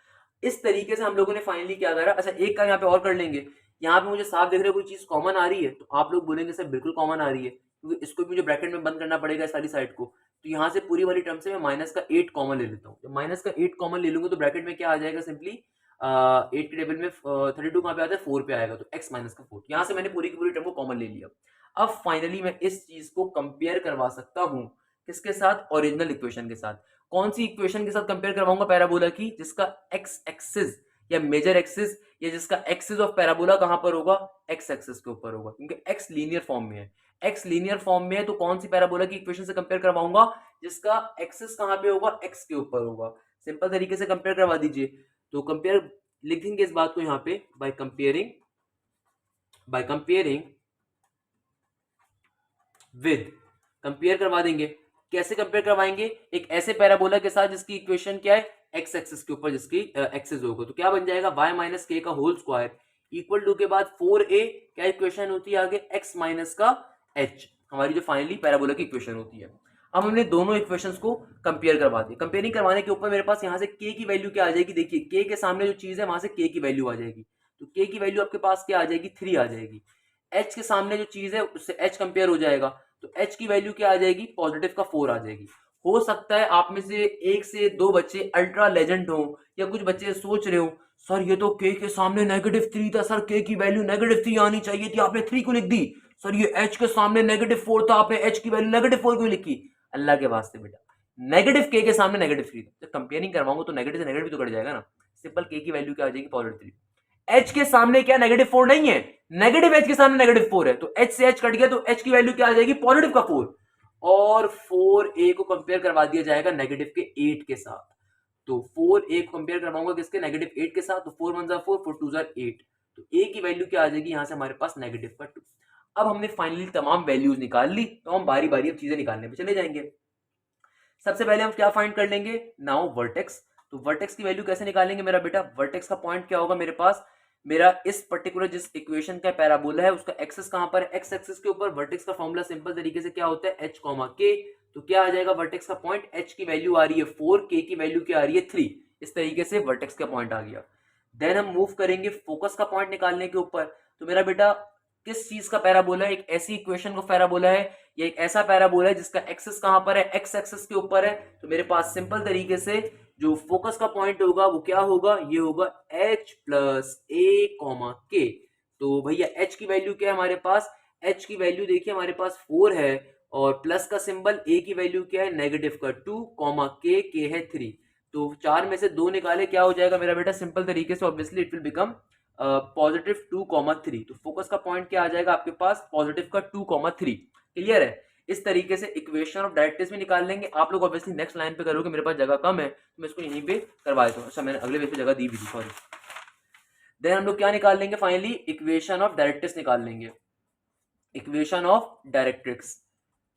[SPEAKER 1] इस तरीके से हम लोगों ने फाइनली क्या करा। अच्छा एक का यहाँ पे और कर लेंगे, यहाँ पे मुझे साफ दिख रहा है कोई चीज कॉमन आ रही है, तो आप लोग बोलेंगे सर बिल्कुल कॉमन आ रही है क्योंकि इसको भी मुझे ब्रैकेट में बंद करना पड़ेगा सारी साइड को। तो यहाँ से पूरी वाली टर्म से मैं माइनस का 8 कॉमन ले लेता हूँ। जब माइनस का 8 कॉमन ले लूंगा तो ब्रैकेट में क्या आ जाएगा, सिंपली 8 के टेबल में 32 कहाँ पे आता है, 4 पे आएगा, तो x माइनस का 4। यहाँ से मैंने पूरी की पूरी टर्म को कॉमन ले लिया। अब फाइनली मैं इस चीज को कंपेयर करवा सकता हूँ किसके साथ, ओरिजिनल इक्वेशन के साथ। कौन सी इक्वेशन के साथ कंपेयर करवाऊंगा, पैराबोला की, जिसका x एक्सिस या मेजर एक्सिस या जिसका एक्सिस ऑफ पैराबोला कहां पर होगा, x एक्सिस के ऊपर होगा, क्योंकि x लीनियर फॉर्म में है। x लीनियर फॉर्म में है तो कौन सी पैराबोला की इक्वेशन से कंपेयर करवाऊंगा, जिसका एक्सिस कहां पे होगा, x के ऊपर होगा। सिंपल तरीके से कंपेयर करवा दीजिए। तो कंपेयर लिखेंगे इस बात को यहाँ पे, बाय कंपेयरिंग विद, कंपेयर करवा देंगे। कैसे कंपेयर करवाएंगे, एक ऐसे पैराबोला के साथ जिसकी इक्वेशन क्या है, एक्स एक्सिस के ऊपर जिसकी एक्सिस होगा, तो क्या बन जाएगा y माइनस के का होल स्क्वायर इक्वल टू के बाद 4a, क्या इक्वेशन होती है आगे, x माइनस का h, हमारी जो फाइनली पैराबोला की इक्वेशन होती है। अब हमने दोनों इक्वेशंस को कंपेयर करवा दी। कंपेयरिंग करवाने के ऊपर मेरे पास यहाँ से k की वैल्यू क्या आ जाएगी, देखिए k के सामने जो चीज है वहां से k की वैल्यू आ जाएगी, तो k की वैल्यू आपके पास क्या आ जाएगी, 3 आ जाएगी। h के सामने जो चीज है उससे h कंपेयर हो जाएगा, तो h की वैल्यू क्या आ जाएगी, पॉजिटिव का 4 आ जाएगी। हो सकता है आप में से 1 से 2 बच्चे अल्ट्रा लेजेंड हो, या कुछ बच्चे सोच रहे हो सर ये तो k के सामने -3 था, सर k की वैल्यू -3 आनी चाहिए थी, आपने 3 क्यों लिख दी, सर ये h के सामने -4 था, आपने h की वैल्यू -4 क्यों लिखी। अल्लाह के वास्ते बेटा, नेगेटिव k के सामने -3 था, तो कंपेयरिंग करवाऊंगा तो नेगेटिव से नेगेटिव तो कट जाएगा ना, सिंपल k की वैल्यू क्या आ जाएगी, +3। h के सामने क्या -4 नहीं है, नेगेटिव h के सामने -4 है, तो h से h कट गया, तो h की वैल्यू क्या आ जाएगी, +4, और 4a को कंपेयर करवा दिया जाएगा नेगेटिव के 8 के साथ। तो 4a को कंपेयर करवाऊंगा किसके, -8 के साथ, तो 4 1 4 4 2 8, तो a की वैल्यू क्या आ जाएगी यहां से हमारे पास -2। अब हमने फाइनली तमाम वैल्यूज निकाल ली, तो हम बारी बारी अब चीजें निकालने पे चले जाएंगे। सबसे पहले हम क्या फाइंड कर लेंगे, नाउ वर्टेक्स। तो वर्टेक्स की वैल्यू कैसे निकालेंगे मेरा बेटा, वर्टेक्स का पॉइंट क्या होगा मेरे पास, मेरा इस पर्टिकुलर जिस इक्वेशन का पैराबोला है उसका एक्सेस कहां पर है, एक्स एक्सेस के ऊपर। वर्टेक्स का फॉर्मूला सिंपल तरीके से क्या होता है, h, k। तो क्या आ जाएगा वर्टेक्स का पॉइंट, h की वैल्यू आ रही है 4, k की वैल्यू क्या आ रही है 3। इस तरीके से वर्टेक्स का पॉइंट आ गया। देन हम मूव करेंगे फोकस का पॉइंट निकालने के ऊपर। तो मेरा बेटा किस चीज का पैराबोला है, एक ऐसी इक्वेशन को पैराबोला है, या एक ऐसा पैराबोला है जिसका एक्सेस कहां पर है, एक्स एक्सेस के ऊपर है। तो मेरे पास सिंपल तरीके से जो फोकस का पॉइंट होगा वो क्या होगा, ये होगा h प्लस a k। तो भैया h की वैल्यू क्या है हमारे पास, h की वैल्यू देखिए हमारे पास 4 है, और प्लस का सिंबल, a की वैल्यू क्या है, नेगेटिव का 2, k है 3। तो 4 में से 2 निकाले क्या हो जाएगा मेरा बेटा, सिंपल तरीके से ऑब्वियसली इट विल बिकम +2, 3। तो फोकस का पॉइंट क्या आ जाएगा आपके पास, पॉजिटिव का 2, 3। क्लियर है। इस तरीके से इक्वेशन ऑफ डायरेक्ट्रिक्स भी निकाल लेंगे। आप लोग ऑब्वियसली नेक्स्ट लाइन पे करोगे, मेरे पास जगह कम है तो मैं इसको यहीं पे करवा देता हूँ। अच्छा मैंने अगले पेज पे जगह दी भी थी, सॉरी। देन हम लोग क्या निकाल लेंगे, फाइनली इक्वेशन ऑफ डायरेक्ट्रिक्स निकाल लेंगे। इक्वेशन ऑफ डायरेक्ट्रिक्स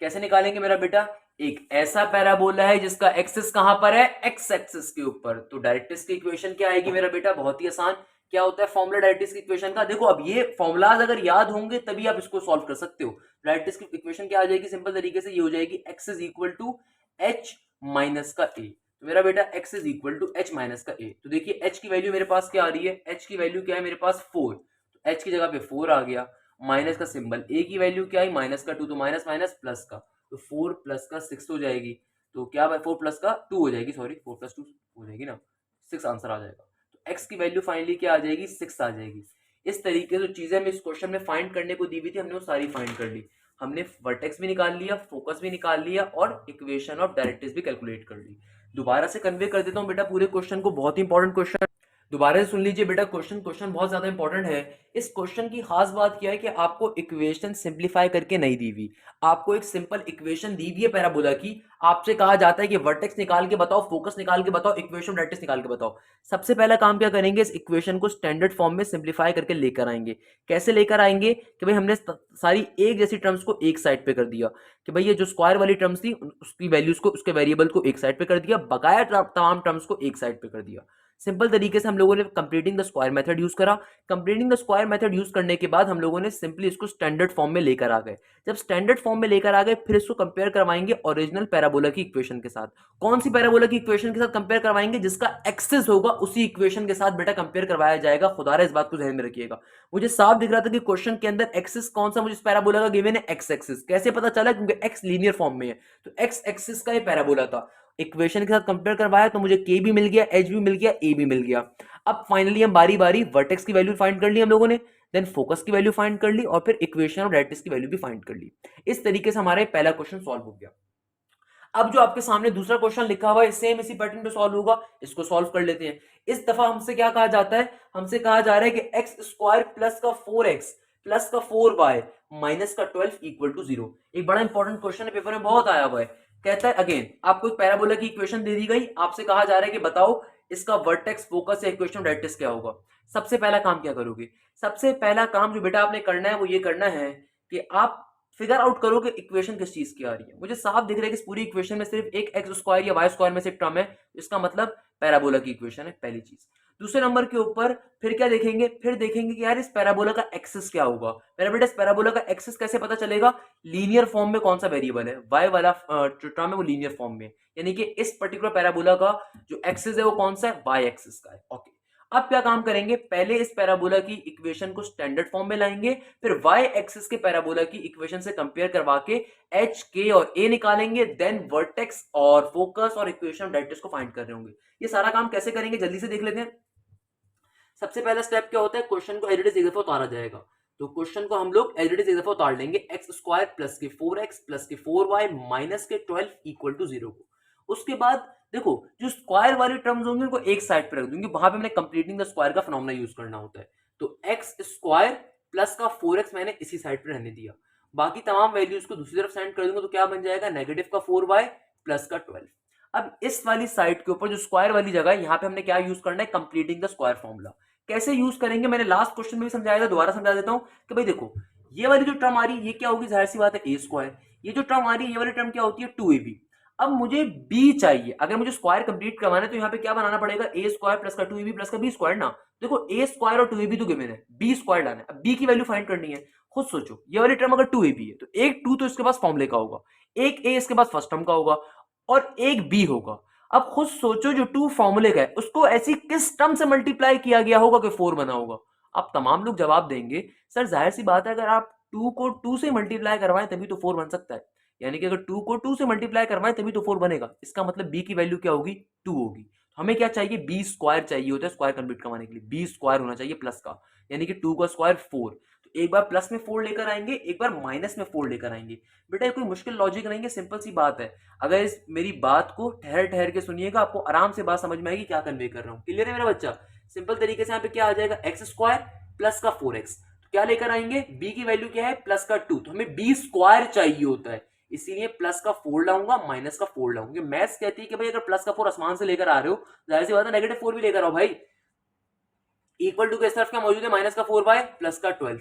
[SPEAKER 1] कैसे निकालेंगे मेरा बेटा, एक ऐसा पैराबोला है जिसका एक्सिस कहां पर है, एक्स एक्सिस के ऊपर। तो डायरेक्ट्रिक्स की इक्वेशन क्या आएगी मेरा बेटा, बहुत ही आसान। क्या होता है फॉर्मूला डायरेक्ट्रिक्स की इक्वेशन का, देखो अब ये फॉर्मूलाज अगर याद होंगे तभी आप इसको सॉल्व कर सकते हो। डायरेक्ट्रिक्स की इक्वेशन क्या आ जाएगी, सिंपल तरीके से ये हो जाएगी x is equal to h minus का ए। तो मेरा बेटा x is equal to h minus का ए। तो देखिए h की वैल्यू मेरे पास क्या आ रही है, h की वैल्यू क्या है मेरे पास 4, तो h की जगह पे 4 आ गया, माइनस का सिंबल, a की वैल्यू क्या है माइनस का 2, तो माइनस माइनस प्लस का, तो 4 प्लस का 6 हो जाएगी। तो क्या 4 प्लस का 2 हो जाएगी, सॉरी 4 प्लस 2 हो जाएगी ना, 6 आंसर आ जाएगा। तो x की वैल्यू फाइनली क्या आ जाएगी, 6 आ जाएगी। इस तरीके से जो चीजें हमें इस क्वेश्चन में फाइंड करने को दी हुई थी हमने वो सारी फाइंड कर ली। हमने वर्टेक्स भी निकाल लिया, फोकस भी निकाल लिया, और इक्वेशन ऑफ डायरेक्ट्रिक्स भी कैलकुलेट कर ली। दोबारा से कन्वे कर देता हूँ बेटा पूरे क्वेश्चन को, बहुत ही इंपॉर्टेंट क्वेश्चन। दोबारा से सुन लीजिए बेटा, क्वेश्चन बहुत ज्यादा इंपॉर्टेंट है। इस क्वेश्चन की खास बात क्या है कि आपको इक्वेशन सिंप्लीफाई करके नहीं दी हुई, आपको एक सिंपल इक्वेशन दी हुई है पैराबोला की। आपसे कहा जाता है कि वर्टेक्स निकाल के बताओ, फोकस निकाल के बताओ, इक्वेशन डायरेक्ट्रिक्स निकाल के बताओ। सबसे पहला काम क्या करेंगे, इस इक्वेशन को स्टैंडर्ड फॉर्म में सिंप्लीफाई करके लेकर आएंगे। कैसे लेकर आएंगे कि भाई हमने सारी एक जैसी टर्म्स को एक साइड पे कर दिया, कि भाई ये जो स्क्वायर वाली टर्म्स थी उसकी वैल्यूज को, उसके वेरिएबल को एक साइड पे कर दिया, बकाया तमाम टर्म्स को एक साइड पे कर दिया। सिंपल तरीके से हम लोगों ने completing the square method use करा। Completing the square method use करने के बाद हम लोगों ने सिंपली इसको स्टैंडर्ड फॉर्म में लेकर आ गए। जब स्टैंडर्ड फॉर्म में लेकर आ गए फिर इसको कंपेयर करवाएंगे ओरिजिनल पैराबोला की इक्वेशन के साथ। कौन सी पैराबोला की इक्वेशन के साथ कंपेयर करवाएंगे, जिसका एक्सिस होगा उसी इक्वेशन के साथ बेटा कंपेयर करवाया जाएगा। खुदा इस बात को ध्यान में रखिएगा। मुझे साफ दिख रहा था कि क्वेश्चन के अंदर एक्सिस कौन सा मुझे इस पैराबोला का गिवन है, एक्स एक्सिस। कैसे पता चला, क्योंकि एक्स लीनियर फॉर्म में है, तो एक्स एक्सिस का ये पैराबोला था। इक्वेशन के साथ कंपेयर करवाया तो मुझे k भी मिल गया, h भी मिल गया, a भी मिल गया। अब फाइनली हम बारी बारी वर्टेक्स की वैल्यू फाइंड कर ली हम लोगों ने, देन फोकस की वैल्यू फाइंड कर ली, और फिर इक्वेशन ऑफ डायरेक्ट्रिक्स की वैल्यू भी फाइंड कर ली। इस तरीके से हमारा पहला क्वेश्चन सॉल्व हो गया। अब जो आपके सामने दूसरा क्वेश्चन लिखा हुआ है सेम इसी पैटर्न पे सॉल्व होगा, इसको सॉल्व कर लेते हैं। इस दफा हमसे क्या कहा जाता है, हमसे कहा जा रहा है कि एक्स स्क्वायर प्लस का 4x प्लस का 4y माइनस का 12 इक्वल टू 0। एक बड़ा इंपॉर्टेंट क्वेश्चन है, पेपर में बहुत आया हुआ है। कहता है अगेन आपको एक पैराबोला की इक्वेशन दे दी गई, आपसे कहा जा रहा है कि बताओ इसका वर्टेक्स फोकस या इक्वेशन डायरेक्ट्रिक्स क्या होगा। सबसे पहला काम क्या करोगे, सबसे पहला काम जो बेटा आपने करना है वो ये करना है कि आप फिगर आउट करो कि इक्वेशन किस चीज की आ रही है। मुझे साफ दिख रहा है कि इस पूरी इक्वेशन में सिर्फ एक एक्स स्क्वायर या वाई स्क्वायर में से टर्म है, इसका मतलब पैराबोला की इक्वेशन है, पहली चीज। दूसरे नंबर के ऊपर फिर क्या देखेंगे, फिर देखेंगे कि यार इस पैराबोला का एक्सिस क्या होगा। मेरा बेटा इस पैराबोला का एक्सिस कैसे पता चलेगा, लीनियर फॉर्म में कौन सा वेरिएबल है, y वाला जो टर्म है वो लीनियर फॉर्म में, यानी कि इस पर्टिकुलर पैराबोला का जो एक्सिस है वो कौन सा है, y एक्सिस का है। ओके, अब क्या काम करेंगे, पहले इस पैराबोला की इक्वेशन को स्टैंडर्ड फॉर्म में लाएंगे, फिर y एक्सिस के पैराबोला की इक्वेशन से कंपेयर करवा के h, k और a निकालेंगे, देन वर्टेक्स और फोकस और इक्वेशन ऑफ डायरेक्ट्रिक्स को फाइंड कर रहे होंगे। ये सारा काम कैसे करेंगे जल्दी से देख लेते हैं। सबसे पहला स्टेप क्या होता है, क्वेश्चन को एज इट इज एक दफा उतारा जाएगा। तो क्वेश्चन को हम लोग एज इट इज एक दफा उतार लेंगे, एक्स स्क्वायर प्लस के 4x प्लस के 4y माइनस के 12 इक्वल टू 0 को। उसके बाद देखो जो स्क्वायर वाली टर्म्स होंगे उनको एक साइड पे रख दूंगी, वहां पे मैंने कंप्लीटिंग द स्क्वायर का फिनोमेना यूज करना होता है। तो एक्स स्क्वायर प्लस का 4x मैंने इसी साइड पे रहने दिया, बाकी तमाम वैल्यूज को दूसरी तरफ सेंड कर दूंगा, तो क्या बन जाएगा, नेगेटिव का 4y प्लस का 12। अब इस वाली साइड के ऊपर जो स्क्वायर वाली जगह है, यहाँ पे हमने क्या यूज करना है, कंप्लीटिंग द स्क्वायर फॉर्मूला। कैसे यूज करेंगे, मैंने लास्ट क्वेश्चन में भी समझाया था, दोबारा समझा देता हूं कि भाई देखो ये वाली जो टर्म आ रही है ये क्या होगी, जाहिर सी बात है ए स्क्वायर। ये जो टर्म आ रही है ये वाली टर्म क्या होती है, 2ab। अब मुझे b चाहिए, अगर मुझे स्क्वायर कंप्लीट करवाना है तो यहाँ पे क्या बनाना पड़ेगा, ए स्क्वायर प्लस का 2ab प्लस का बी स्क्वायर ना। देखो ए स्क्वायर और 2ab तो गिवन है, बी स्क्वायर लाना है, अब b की वैल्यू फाइंड करनी है। खुद सोचो ये वाली टर्म अगर 2ab है तो एक 2 तो इसके पास फॉर्मूले का होगा, एक a इसके पास फर्स्ट टर्म का होगा और एक b होगा। अब खुद सोचो जो 2 फॉर्मूले का है उसको ऐसी किस टर्म से मल्टीप्लाई किया गया होगा कि 4 बना होगा। आप तमाम लोग जवाब देंगे सर जाहिर सी बात है अगर आप 2 को 2 से मल्टीप्लाई करवाएं तभी तो 4 बन सकता है, यानी कि अगर 2 को 2 से मल्टीप्लाई करवाएं तभी तो 4 बनेगा, इसका मतलब b की वैल्यू क्या होगी, 2 होगी। तो हमें क्या चाहिए, b स्क्वायर चाहिए होता है स्क्वायर कंप्लीट करवाने के लिए, b स्क्वायर होना चाहिए प्लस का, यानी कि 2 का स्क्वायर 4। तो एक बार प्लस में 4 लेकर आएंगे, एक बार माइनस में 4 लेकर आएंगे। बेटा ये कोई मुश्किल लॉजिक नहीं है, सिंपल सी बात है। अगर इस मेरी बात को ठहर ठहर के सुनिएगा आपको आराम से बात समझ में आएगी क्या कन्वे कर रहा हूँ। क्लियर है मेरा बच्चा, सिंपल तरीके से यहाँ पे क्या आ जाएगा, एक्स स्क्वायर प्लस का 4x, तो क्या लेकर आएंगे, b की वैल्यू क्या है, प्लस का 2, तो हमें b स्क्वायर चाहिए होता है, इसीलिए प्लस का 4 लाऊंगा माइनस का 4 लाऊंगा। मैथ्स कहती है कि भाई अगर प्लस का 4 आसमान से लेकर आ रहे हो जाहिर सी बात है नेगेटिव 4 भी लेकर आओ भाई। इक्वल टू के इस तरफ क्या मौजूद है, माइनस का 4 बाय प्लस का 12।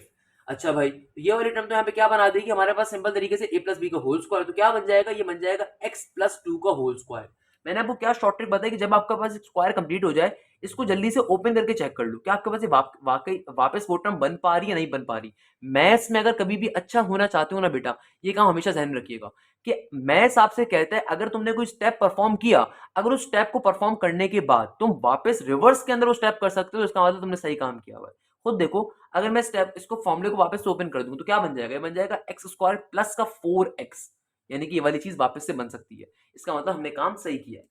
[SPEAKER 1] अच्छा भाई ये वाली टर्म तो यहाँ पे क्या बना देगी हमारे पास सिंपल तरीके से a प्लस बी का होल स्क्वायर, तो क्या बन जाएगा, ये बन जाएगा x प्लस 2 का होल स्क्वायर। मैंने आपको क्या शॉर्ट ट्रिक बताई कि जब आपके पास स्क्वायर कंप्लीट हो जाए इसको जल्दी से ओपन करके चेक कर लो क्या आपके पास ये वाकई वापस वो टर्म बन पा रही है नहीं बन पा रही। मैथ्स में अगर कभी भी अच्छा होना चाहते हो ना बेटा, ये काम हमेशा ध्यान में रखिएगा कि मैथ्स आपसे कहता है अगर तुमने कोई स्टेप परफॉर्म किया, अगर उस स्टेप को परफॉर्म करने के बाद तुम वापस रिवर्स के अंदर वो स्टेप कर सकते हो तो इसका मतलब तुमने सही काम किया हुआ है। खुद देखो अगर मैं स्टेप इसको फॉर्मूले को वापस से ओपन कर दूं तो क्या बन जाएगा, बन जाएगा एक्स स्क्वायर प्लस का 4x, यानी कि ये वाली चीज वापस से बन सकती है, इसका मतलब हमने काम सही किया है।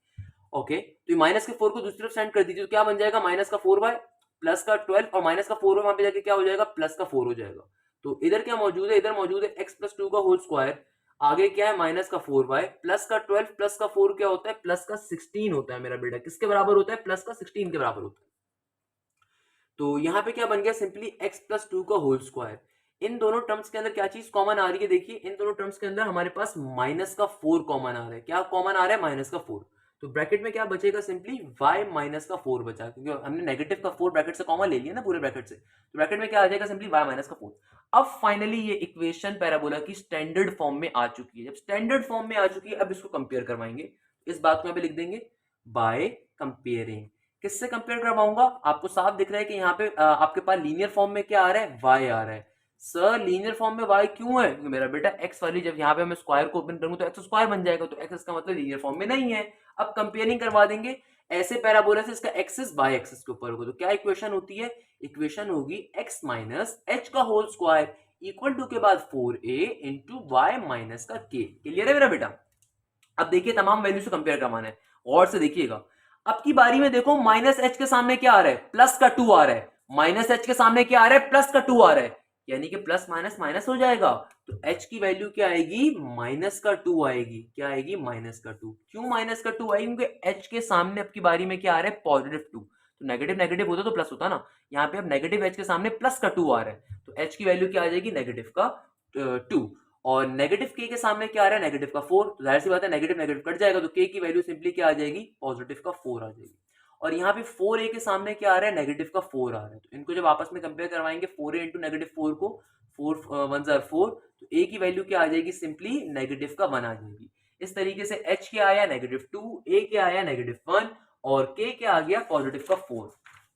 [SPEAKER 1] ओके तो ये माइनस के 4 को दूसरी तरफ सेंड कर दीजिए, तो क्या बन जाएगा, माइनस का 4 बाय प्लस का 12 और माइनस का 4 वहां पे जाके क्या हो जाएगा, प्लस का 4 हो जाएगा। तो इधर क्या मौजूद है, इधर मौजूद है x प्लस 2 का होल स्क्वायर, आगे क्या है माइनस का 4 बाय प्लस का 12 प्लस का 4 क्या होता है, प्लस का 16 होता है मेरा बेटा, किसके बराबर होता है, प्लस का 16 के बराबर होता है। तो यहाँ पे क्या बन गया, सिंपली x प्लस 2 का होल स्क्वायर। इन दोनों टर्म्स के अंदर क्या चीज कॉमन आ रही है, देखिए इन दोनों टर्म्स के अंदर हमारे पास माइनस का 4 कॉमन आ रहा है, क्या कॉमन आ रहा है, माइनस का 4। तो ब्रैकेट में क्या बचेगा, सिंपली y माइनस का 4 बचा, क्योंकि हमने नेगेटिव का 4 ब्रैकेट से कॉमन ले लिया ना पूरे ब्रैकेट से, तो ब्रैकेट में क्या आ जाएगा, सिंपली y माइनस का 4। अब फाइनली ये इक्वेशन पैराबोला की स्टैंडर्ड फॉर्म में आ चुकी है। जब स्टैंडर्ड फॉर्म में आ चुकी है अब इसको कंपेयर करवाएंगे, इस बात को यहाँ पे लिख देंगे बाय कंपेयरिंग। किससे कंपेयर करवाऊंगा, आपको साफ दिख रहा है कि यहाँ पे आपके पास लीनियर फॉर्म में क्या आ रहा है, y आ रहा है। सर लीनियर फॉर्म में y क्यों है, क्योंकि मेरा बेटा x वाली जब यहाँ पे मैं स्क्वायर को ओपन करूंगा तो x स्क्वायर बन जाएगा, तो x इसका मतलब लीनियर फॉर्म में नहीं है। अब कंपेयरिंग करवा देंगे ऐसे पैराबोला से, इसका एक्सिस बाय एक्सिस के ऊपर होगा, तो क्या इक्वेशन होती है, इक्वेशन होगी x माइनस एच का होल स्क्वायर इक्वल टू के बाद 4a इंटू वाई माइनस का k। क्लियर है मेरा बेटा। अब देखिए तमाम वैल्यू से कंपेयर करवाना है, गौर से देखिएगा। अब की बारी में देखो माइनस एच के सामने क्या आ रहा है, प्लस का 2 आ रहा है, माइनस एच के सामने क्या आ रहा है, प्लस का 2 आ रहा है, यानी कि प्लस माइनस माइनस हो जाएगा, तो एच की वैल्यू क्या आएगी, माइनस का 2 आएगी, क्या आएगी, माइनस का 2। क्यों माइनस का 2 आएगी, क्योंकि एच के सामने अब की बारी में क्या आ रहा है, पॉजिटिव 2, तो नेगेटिव नेगेटिव होता तो प्लस होता ना, यहाँ पे अब नेगेटिव एच के सामने प्लस का 2 आ रहा है, तो एच की वैल्यू क्या आ जाएगी, नेगेटिव का 2। और नेगेटिव के सामने क्या आ रहा है, नेगेटिव का 4, तो जाहिर सी बात है नेगेटिव नेगेटिव कट जाएगा, तो के की वैल्यू सिंपली क्या आ जाएगी, पॉजिटिव का 4 आ जाएगी। और यहाँ पे 4a के सामने क्या आ रहा है, नेगेटिव का 4 आ रहा है, तो इनको जब आपस में कंपेयर करवाएंगे 4a इंटू नेगेटिव 4 को, 4 1 4, तो a की वैल्यू क्या आ जाएगी, सिंपली नेगेटिव का 1 आ जाएगी। इस तरीके से h क्या आया, नेगेटिव 2, a क्या आया, नेगेटिव 1 और k क्या आ गया, पॉजिटिव का 4।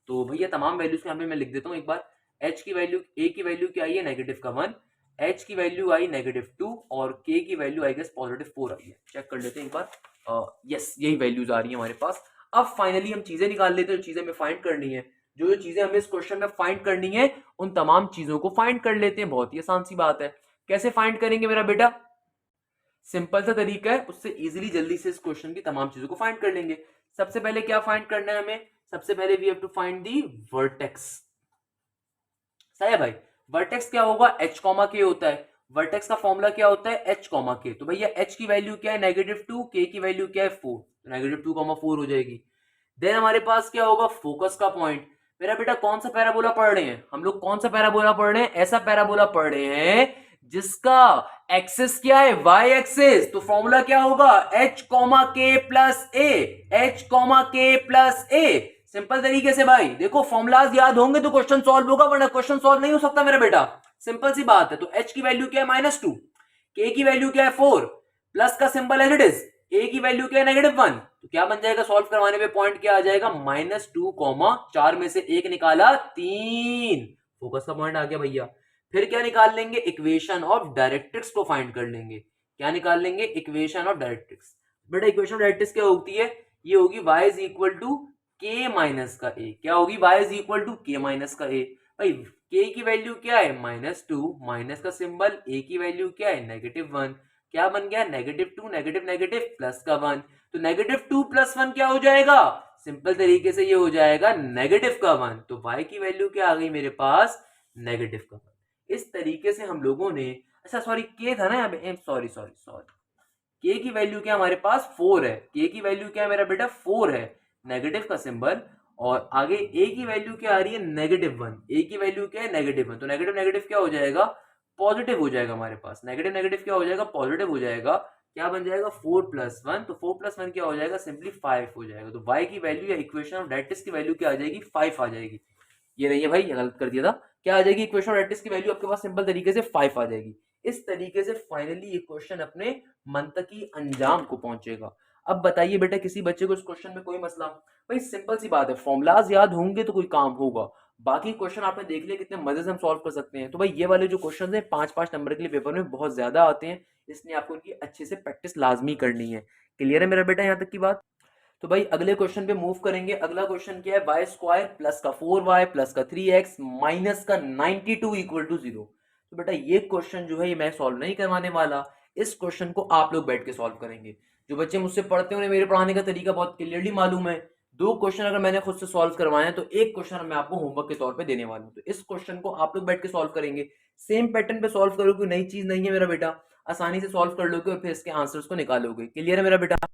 [SPEAKER 1] तो भैया तमाम वैल्यूज को यहाँ पे मैं लिख देता हूँ एक बार। h की वैल्यू, a की वैल्यू क्या आई है नेगेटिव का 1, h की वैल्यू आई -2 और k की वैल्यू आई गेस +4 आई है। चेक कर लेते हैं एक बार। यस, यही वैल्यूज आ रही है हमारे पास। अब फाइनली हम चीजें निकाल लेते हैं जो चीजें हमें फाइंड करनी है। जो चीजें हमें इस क्वेश्चन में फाइंड करनी है उन तमाम चीजों को फाइंड कर लेते हैं। बहुत ही आसान सी बात है। कैसे फाइंड करेंगे मेरा बेटा? सिंपल सा तरीका है, उससे इजीली जल्दी से इस क्वेश्चन की तमाम चीजों को फाइंड कर लेंगे। सबसे पहले क्या फाइंड करना है हमें? सबसे पहले we have to find the vertex. सही है भाई। वर्टेक्स क्या होगा? h k होता है। वर्टेक्स का फॉर्मूला क्या होता है? h k। तो भैया h की वैल्यू क्या है -2, k की वैल्यू क्या है 4, -2, 4 हो जाएगी। देन हमारे पास क्या होगा? फोकस का पॉइंट। मेरा बेटा कौन सा पैराबोला पढ़ रहे हैं हम लोग? कौन सा पैराबोला पढ़ रहे हैं? ऐसा पैराबोला पढ़ रहे हैं जिसका एक्सिस क्या है? Y axis. तो फॉर्मूला क्या होगा? h k प्लस ए, h k प्लस ए। सिंपल तरीके से भाई देखो, फॉर्मुलाज याद होंगे तो क्वेश्चन सॉल्व होगा, वरना क्वेश्चन सॉल्व नहीं हो सकता मेरा बेटा। सिंपल सी बात है। तो h की वैल्यू क्या है? -2, k की वैल्यू क्या है 4, प्लस का symbol as it is, a की वैल्यू क्या है -1। तो क्या बन जाएगा? सॉल्व करवाने पे पॉइंट क्या आ जाएगा? -2, 4 में से 1 निकाला 3, फोकस का पॉइंट आ गया भैया। फिर क्या निकाल लेंगे? इक्वेशन ऑफ डायरेक्ट्रिक्स को फाइंड कर लेंगे। क्या निकाल लेंगे? Equation of directrix. बेटा इक्वेशन ऑफ डायरेक्ट्रिक्स क्या होती है? ये होगी y is equal to k minus का a। क्या होगी? y is equal to k minus का a। भाई k की वैल्यू क्या है? -2, माइनस का सिंबल, a की वैल्यू क्या है? -1। क्या बन गया? -2, नेगेटिव प्लस का 1। तो -2 प्लस 1 क्या हो जाएगा? सिंपल तरीके से ये हो जाएगा नेगेटिव का 1। तो y की वैल्यू क्या आ गई मेरे पास? नेगेटिव का 1। इस तरीके से हम लोगों ने, अच्छा सॉरी k था ना यहाँ पे, सॉरी सॉरी सॉरी, k की वैल्यू क्या हमारे पास? 4 है। k की वैल्यू क्या है मेरा बेटा? 4 है, नेगेटिव का सिंबल। और आगे a की वैल्यू क्या आ रही है? -1। a की वैल्यू क्या है? -1। तो नेगेटिव नेगेटिव क्या हो जाएगा? पॉजिटिव हो जाएगा हमारे पास। नेगेटिव नेगेटिव क्या हो जाएगा? पॉजिटिव हो जाएगा। क्या बन जाएगा? 4 प्लस 1। तो 4 प्लस 1 क्या हो जाएगा? सिंपली 5 हो जाएगा। तो y की वैल्यू या इक्वेशन ऑफ डायरेक्ट्रिक्स की वैल्यू क्या आ जाएगी? 5 आ जाएगी। ये नहीं है भाई, ये गलत कर दिया था। क्या आ जाएगी? इक्वेशन ऑफ डायरेक्ट्रिक्स की वैल्यू आपके पास सिंपल तरीके से 5 आ जाएगी। इस तरीके से फाइनली ये क्वेश्चन अपने मंतकी अंजाम को पहुंचेगा। अब बताइए बेटा, किसी बच्चे को इस क्वेश्चन में कोई मसला? भाई सिंपल सी बात है, फॉर्मुलाज याद होंगे तो कोई काम होगा। बाकी क्वेश्चन आपने देख लिया कितने मजे से हम सॉल्व कर सकते हैं। तो भाई ये वाले जो क्वेश्चन हैं 5-5 नंबर के लिए पेपर में बहुत ज्यादा आते हैं, इसलिए आपको उनकी अच्छे से प्रैक्टिस लाजमी करनी है। क्लियर है मेरा बेटा यहाँ तक की बात? तो भाई अगले क्वेश्चन पे मूव करेंगे। अगला क्वेश्चन क्या है? वाई स्क्वायर प्लस का 4y प्लस का 3x माइनस का 92 इक्वल टू 0। तो बेटा ये क्वेश्चन जो है ये मैं सॉल्व नहीं करवाने वाला, इस क्वेश्चन को आप लोग बैठ के सॉल्व करेंगे। जो बच्चे मुझसे पढ़ते हैं उन्हें मेरे पढ़ाने का तरीका बहुत क्लियरली मालूम है। 2 क्वेश्चन अगर मैंने खुद से सॉल्व करवाए हैं तो 1 क्वेश्चन मैं आपको होमवर्क के तौर पे देने वाला हूं। तो इस क्वेश्चन को आप लोग बैठ के सॉल्व करेंगे। सेम पैटर्न पे सॉल्व करोगे, नई चीज नहीं है मेरा बेटा, आसानी से सॉल्व कर लोगे और फिर इसके आंसर्स को निकालोगे। क्लियर है मेरा बेटा?